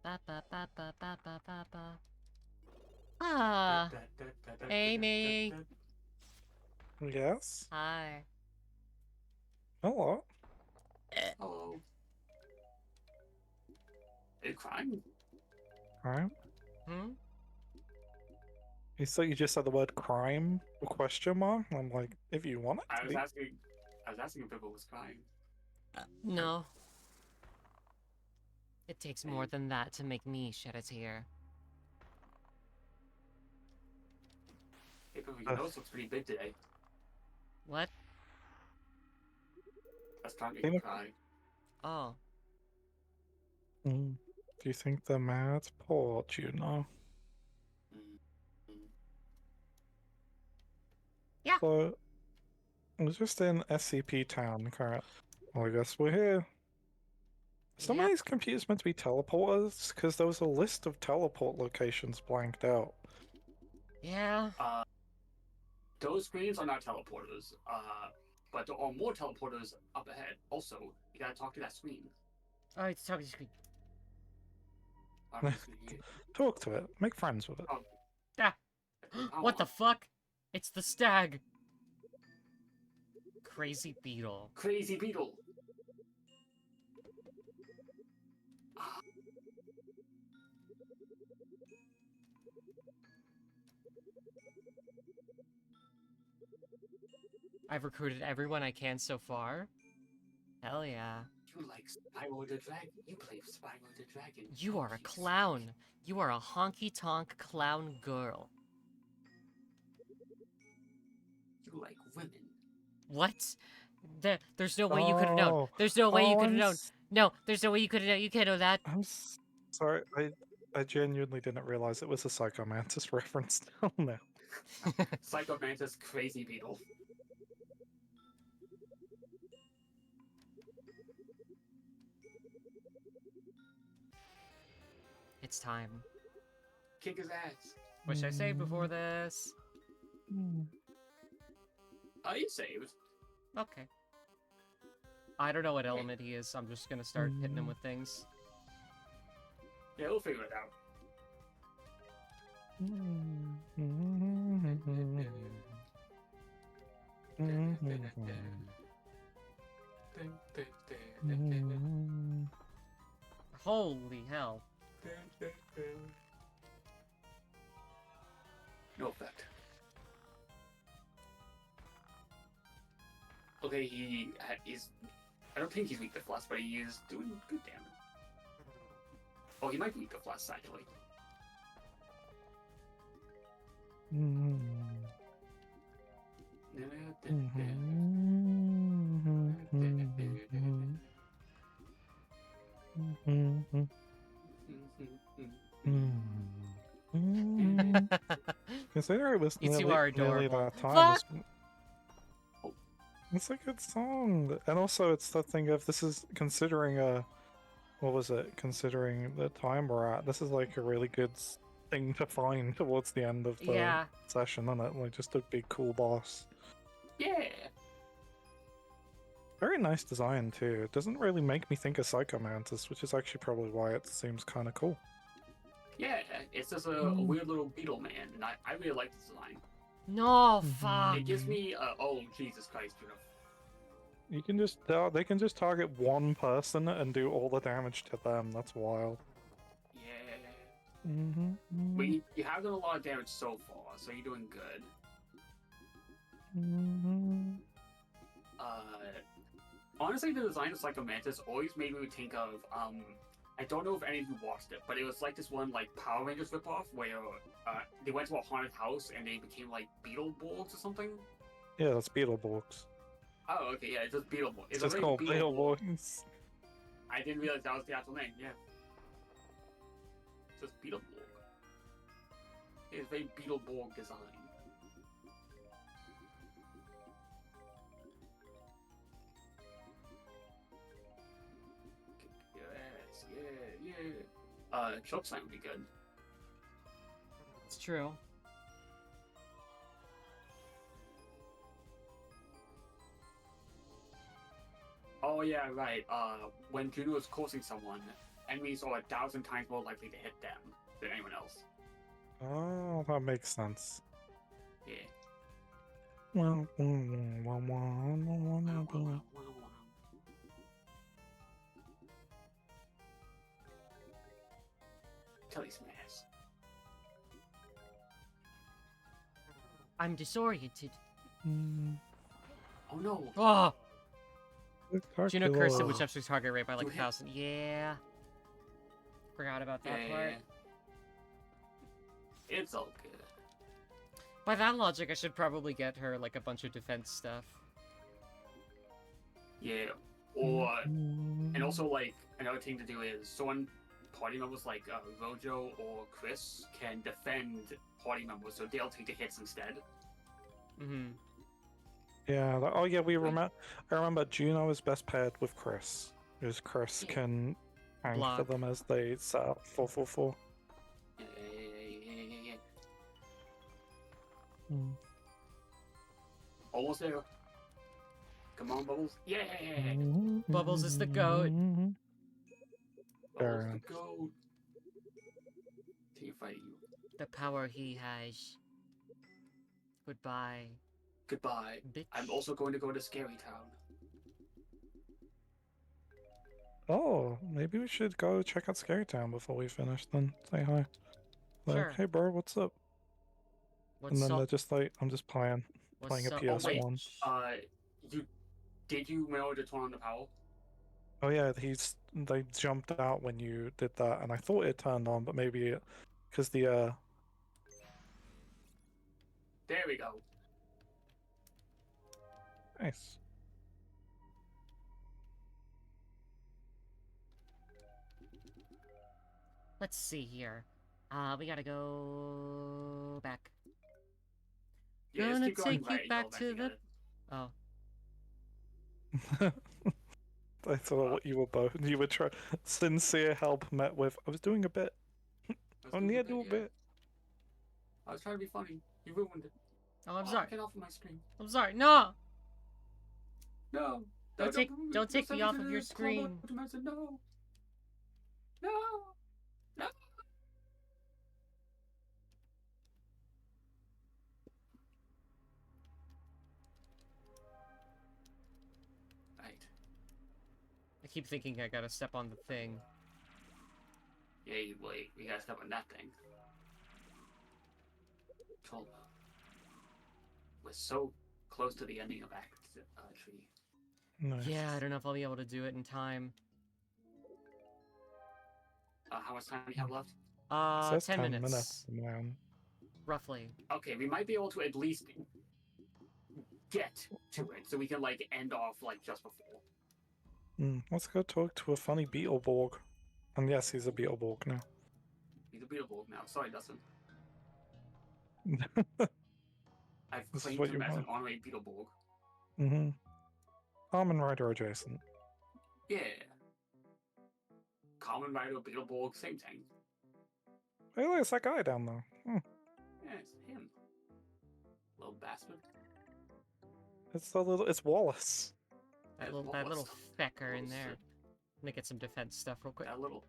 Ba ba ba ba ba ba ba ba. Ah. Amy. Yes? Hi. Hello? Hello. Are you crying? Crime? Hmm? You said you just said the word crime? A question mark? I'm like, if you want it I to was be. asking if Bibble was crying. No. It takes more than that to make me shed a tear. Hey, Bibble, your nose looks pretty big today. What? That's trying to Hey, make you look. cry. Oh. Do you think they're mad? Port, you know? Yeah. So, we're just in SCP Town, correct? Well, I guess we're here. Some of Yep. these computers meant to be teleporters, because there was a list of teleport locations blanked out. Yeah. Those screens are not teleporters. But there are more teleporters up ahead. Also, you gotta talk to that screen. Oh, it's talking to me. I'm just gonna get. Talk to it. Make friends with it. Oh, Ah. What the fuck? It's the stag. Crazy beetle. Crazy beetle. I've recruited everyone I can so far. Hell yeah. You like Spyro the Dragon? You play Spyro the Dragon. You are a You clown. You are a honky-tonk clown girl. You like women. What? There's no way you could have known. There's no way you could have known. No, there's no way you could have known. You can't know that. I'm sorry. I genuinely didn't realize it was a Psychomantis reference till now. Psycho Mantis Crazy Beetle. It's time. Kick his ass. What should I say before this? Oh, you saved. Okay. I don't know what element he is. I'm just gonna start hitting him with things. Yeah, we'll figure it out. Holy hell. No effect. Okay, he's. I don't think he's weak to Flash, but he is doing good damage. Oh, he might be weak to Flash, actually. Consider it was You two are nearly adorable. that time. Fuck! It's a good song, and also it's the thing of this is considering what was it? Considering the time we're at, this is like a really good thing to find towards the end of the Yeah. session, isn't it? Like just a big cool boss. Yeah. Very nice design too. It doesn't really make me think of Psycho Mantis, which is actually probably why it seems kind of cool. Yeah, it's just a weird little beetle man, and I really like the design. No, fuck. It gives me oh Jesus Christ, you know. You can just they can just target one person and do all the damage to them. That's wild. Yeah. Mm-hmm. But you have done a lot of damage so far, so you're doing good. Mm-hmm. Honestly, the design of Psycho Mantis always made me think of I don't know if any of you watched it, but it was like this one like Power Rangers ripoff where they went to a haunted house and they became like Beetleborgs or something. Yeah, that's Beetleborgs. Oh, okay, yeah, it's just Beetleborg. It's a just very called Beetleborgs. I didn't realize that was the actual name. Yeah, it's just Beetleborg. It's very Beetleborg design. Yes, yeah. Choke slam would be good. It's true. Oh yeah, right. When Juno is coursing someone, enemies are 1,000 times more likely to hit them than anyone else. Oh, that makes sense. Yeah. Well, Kelly smash. I'm disoriented. Oh no. Oh! Juno cursed it, Oh. which ups your target rate by like You hit- 1,000. Yeah. Forgot about that Yeah. part. It's all good. By that logic, I should probably get her like a bunch of defense stuff. Yeah. Or and also like another thing to do is someone party members like Rojo or Chris can defend party members, so they'll take the hits instead. Mm-hmm. Yeah. Oh, yeah. I remember Juno is best paired with Chris, because Chris Yeah. can tank for Block. them as they set up 4-4-4. Yeah. Mm. Almost there. Come on, Bubbles. Yeah. Bubbles is the goat. Bubbles Fair the enough. goat. Team fight you. The power he has. Goodbye, Goodbye. bitch. I'm also going to go to Scary Town. Oh, maybe we should go check out Scary Town before we finish. Then say hi. Like, Sure. hey, bro, what's up? What's And then up? they're just like, I'm just playing a What's up, PS1. bitch? Did you remember to turn on the power? Oh yeah, they jumped out when you did that, and I thought it turned on, but maybe because the There we go. nice. Let's see here. We gotta go back. Yeah, just Gonna keep going take right, you back you'll to eventually the- get it. Oh. I thought what you were both you were trying sincere help met with. I was doing a bit. I was Only a doing little yeah. bit. I was trying to be funny. You ruined it. Oh, I'm Oh, sorry. Get off of my screen. I'm sorry. No! No. Don't take me off of your screen. No. No. No. Right. I keep thinking I gotta step on the thing. Yeah, you wait. We gotta step on that thing. Cool. We're so close to the ending of Act 3. Nice. Yeah, I don't know if I'll be able to do it in time. How much time do you have left? It says 10 10 minutes. Man. Roughly. Okay, we might be able to at least get to it, so we can like end off like just before. Let's go talk to a funny Beetleborg. And yes, he's a Beetleborg now. He's a Beetleborg now. Sorry, Dustin. I've This is claimed what him you as an want. honorary Beetleborg. Mm-hmm. Common Rider adjacent. Yeah. Common Rider, Beetleborg, same thing. Hey, look, it's that guy down there. Yeah, it's him. Little bastard. It's Wallace. That There's little Wallace. fecker in Wallace, there. Let me get some defense stuff real quick. That little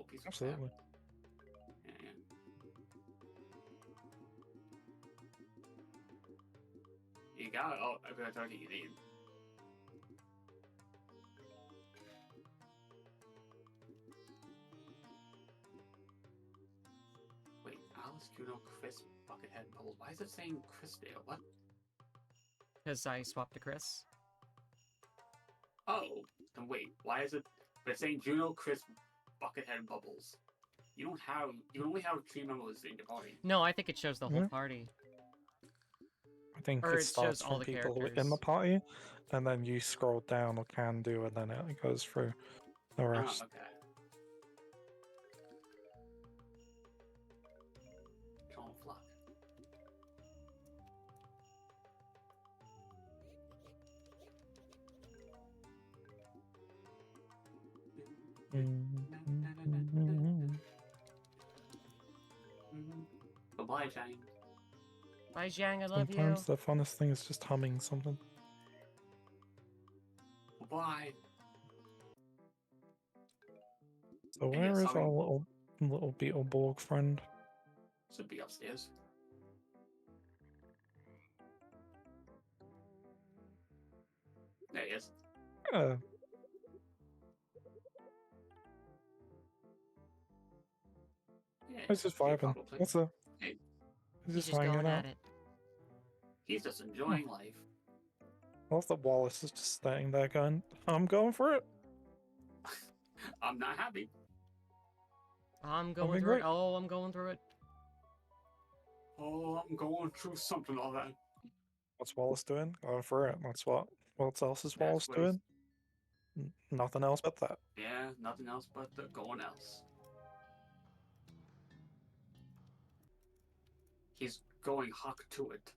piece of Absolutely. crap. Yeah. You got it. Oh, I'm gonna tell you need. Wait, Alice, Juno, Chris, Buckethead, Bubbles. Why is it saying Chris there? What? Because I swapped to Chris. Oh, then wait. Why is it? But it's saying Juno, Chris, Buckethead, Bubbles. You don't have. You only have 3 members in your party. No, I think it shows the whole Yeah. party. I think Or it it starts shows all from the people who are in characters. the party, and then you scroll down or can do, and then it goes through the Ah, rest. okay. John Flock. Bye-bye, Jane. Bye, Zhang, I love Sometimes you. the funnest thing is just humming something. Bye. So And where yes, is our humming. little Beetleborg friend? Should be upstairs. There he is. Yeah, Yeah. he's just yeah, vibing. probably. What's a? Hey. He's He's just just hanging going out. at it. He's just enjoying life. I love that Wallace is just staying there going, I'm going for it. I'm not happy. I'm going being through it. great. Oh, I'm going through it. Oh, I'm going through something all that. What's Wallace doing? Going for it. That's what else is That's Wallace what he's- doing? Nothing else but that. Yeah, nothing else but the going else. He's going huck to it.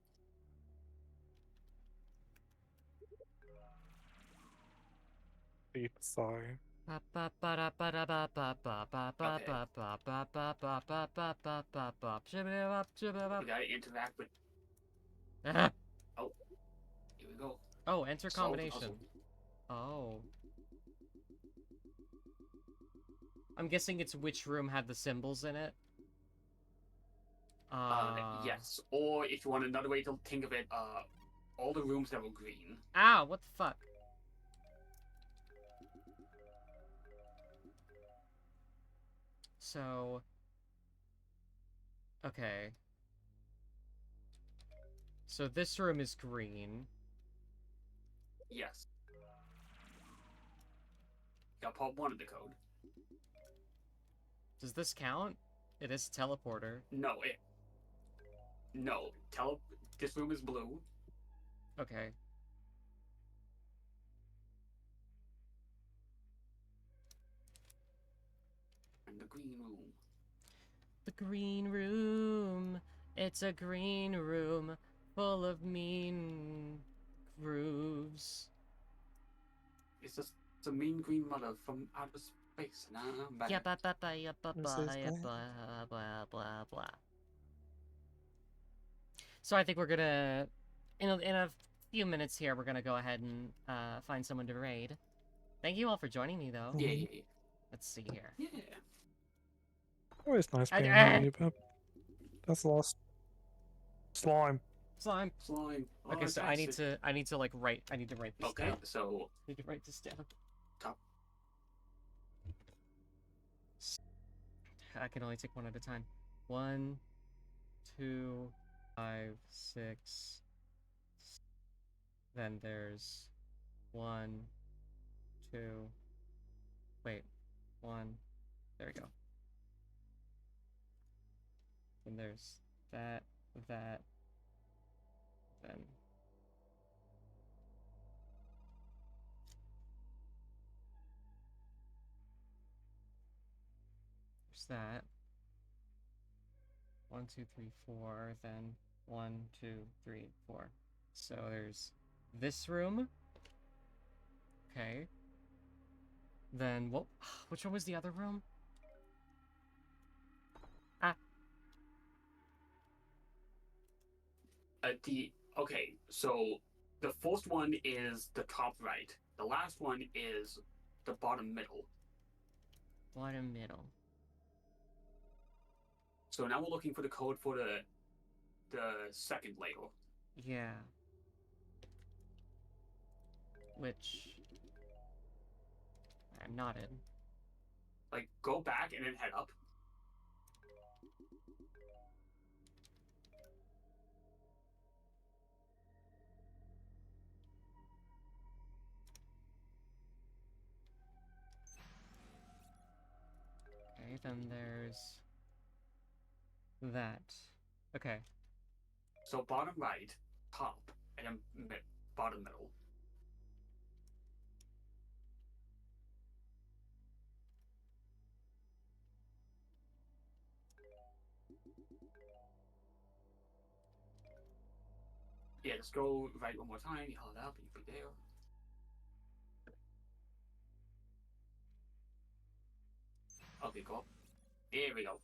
Deep sigh. We gotta interact with. Ah. Oh, here we go. Oh, enter Solve the combination. puzzle. Oh. I'm guessing it's which room had the symbols in it. Yes. Or if you want another way to think of it, all the rooms that were green. Ow, what the fuck? So... Okay. So this room is green. Yes. Got part 1 of the code. Does this count? It is a teleporter. No, this room is blue. Okay. And the green room. The green room. It's a green room full of mean grooves. It's just a mean green mother from outer space. And I'm back. Yeah, blah, blah, blah, yeah, blah, This blah, is yeah, bad. blah, blah, blah, blah. So I think we're gonna... In a few minutes here, we're gonna go ahead and find someone to raid. Thank you all for joining me, though. Yeah. Let's see here. Yeah. Always nice being I- with you, Pep. That's lost. Slime. Slime. Slime. Oh, Okay, so I need that's to write this Okay, down. so I need to write this down. top. I can only take one at a time. 1, 2, 5, 6. Then there's 1, 2. Wait, 1. There we go. Then there's that, then. There's that. 1, 2, 3, 4. Then 1, 2, 3, 4. So there's this room. Okay. Then what? Which one was the other room? Okay, so the first one is the top right. The last one is the bottom middle. Bottom middle. So now we're looking for the code for the second layer. Yeah. Which I'm not in. Like, go back and then head up. Okay, then there's that. Okay. So bottom right, top, and then bottom middle. Yeah, just go right one more time. You hold it up, and you be there. Okay, go up. There we go.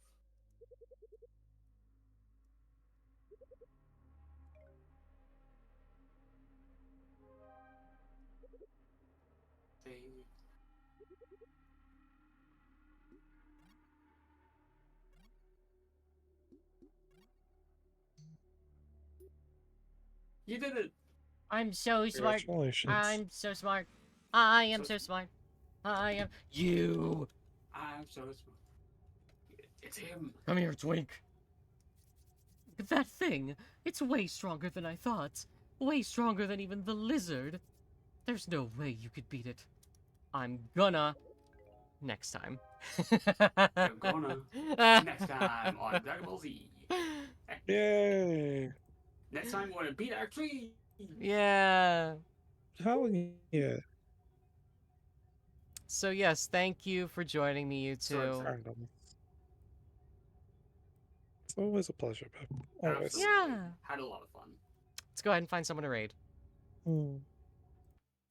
See. You did it. I'm so smart. Congratulations. I'm so smart. I am So- so smart. I am you. I'm so smart. It's him. Come here, Twink. That thing. It's way stronger than I thought. Way stronger than even the lizard. There's no way you could beat it. I'm gonna. Next time. You're gonna. Next time on Dragon Ball Z. Yay! Next time we're gonna beat our tree. Yeah. Hell yeah! So yes, thank you for joining me, you So two. Random. It's always a pleasure, Pip. Always. Absolutely. Yeah. Had a lot of fun. Let's go ahead and find someone to raid. Mm.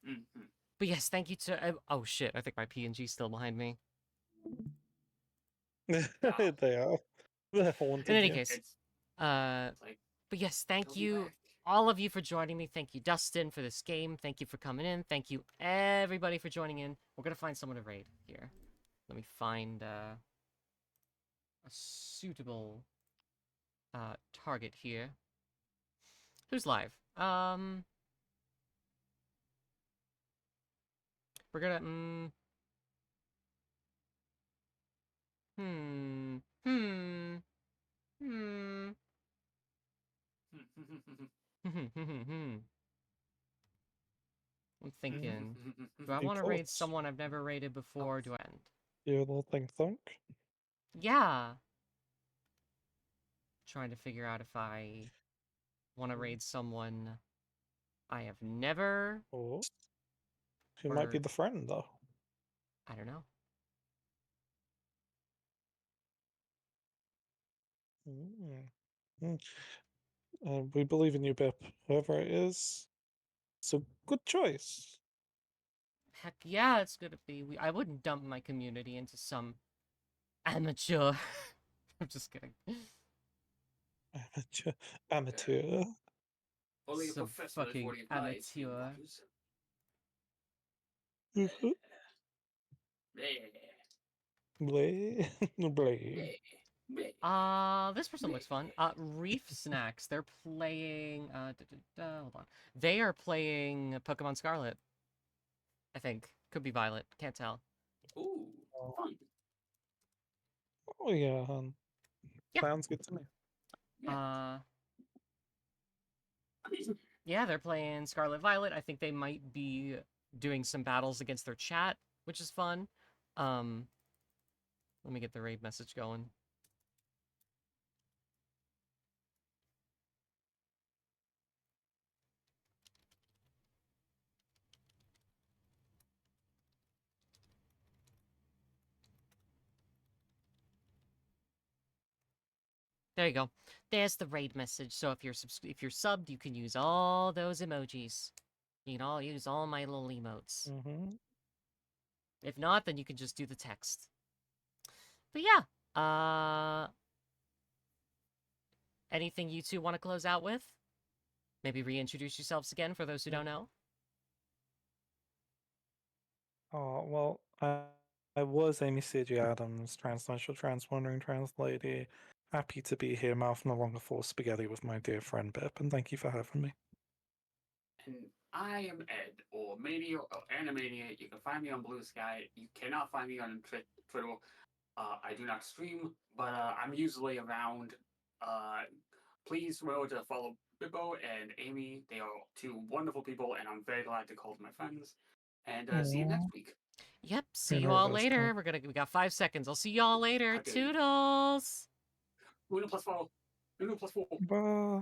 Mm-hmm. But yes, thank you to. Oh shit! I think my PNG's still behind me. They are. They're haunting In any you. case, It's like but yes, they'll thank be you back. all of you for joining me. Thank you, Dustin, for this game. Thank you for coming in. Thank you, everybody, for joining in. We're gonna find someone to raid here. Let me find a suitable target here. Who's live? We're gonna hmm hmm hmm hmm. I'm thinking. Do I Think want to raid thoughts. someone I've never raided before? Or do I end? You little think thunk. Yeah. Trying to figure out if I want to raid someone I have never. Oh. Who might be Or- the friend, though? I don't know. Mm. We believe in you, Pip. Whoever it is, it's a good choice. Heck yeah, it's gonna be. I wouldn't dump my community into some amateur. I'm just kidding. Amateur. Amateur. Only a Some professional is fucking worthy of life, you amateur. watchers. Mhm. Bleh. Blade. Blade. Bleh. Bleh. This person looks fun. Reef Snacks. They're playing. Hold on. They are playing Pokemon Scarlet. I think. Could be Violet. Can't tell. Ooh, fun. Oh, yeah. Yeah. Sounds good to me. Yeah. Yeah, they're playing Scarlet Violet. I think they might be doing some battles against their chat, which is fun. Let me get the raid message going. There you go. There's the raid message. So if you're subbed, you can use all those emojis. You can all use all my little emotes. Mm-hmm. If not, then you can just do the text. But yeah, anything you two want to close out with? Maybe reintroduce yourselves again for those who don't know. Oh, well, I was Amy C.G. Adams, transnational, trans-wandering, trans lady. Happy to be here, mouth no longer full of spaghetti with my dear friend Bip, and thank you for having me. And I am Ed, or Mania, or Animania. You can find me on Blue Sky. You cannot find me on Twitter. I do not stream, but I'm usually around. Please remember to follow Bibbo and Amy. They are two wonderful people, and I'm very glad to call them my friends. And see you Aw. next week. Yep, see You you know all that's later. We got 5 seconds. I'll see y'all later. Okay. Toodles! Uno plus four. Uno plus four. Bah.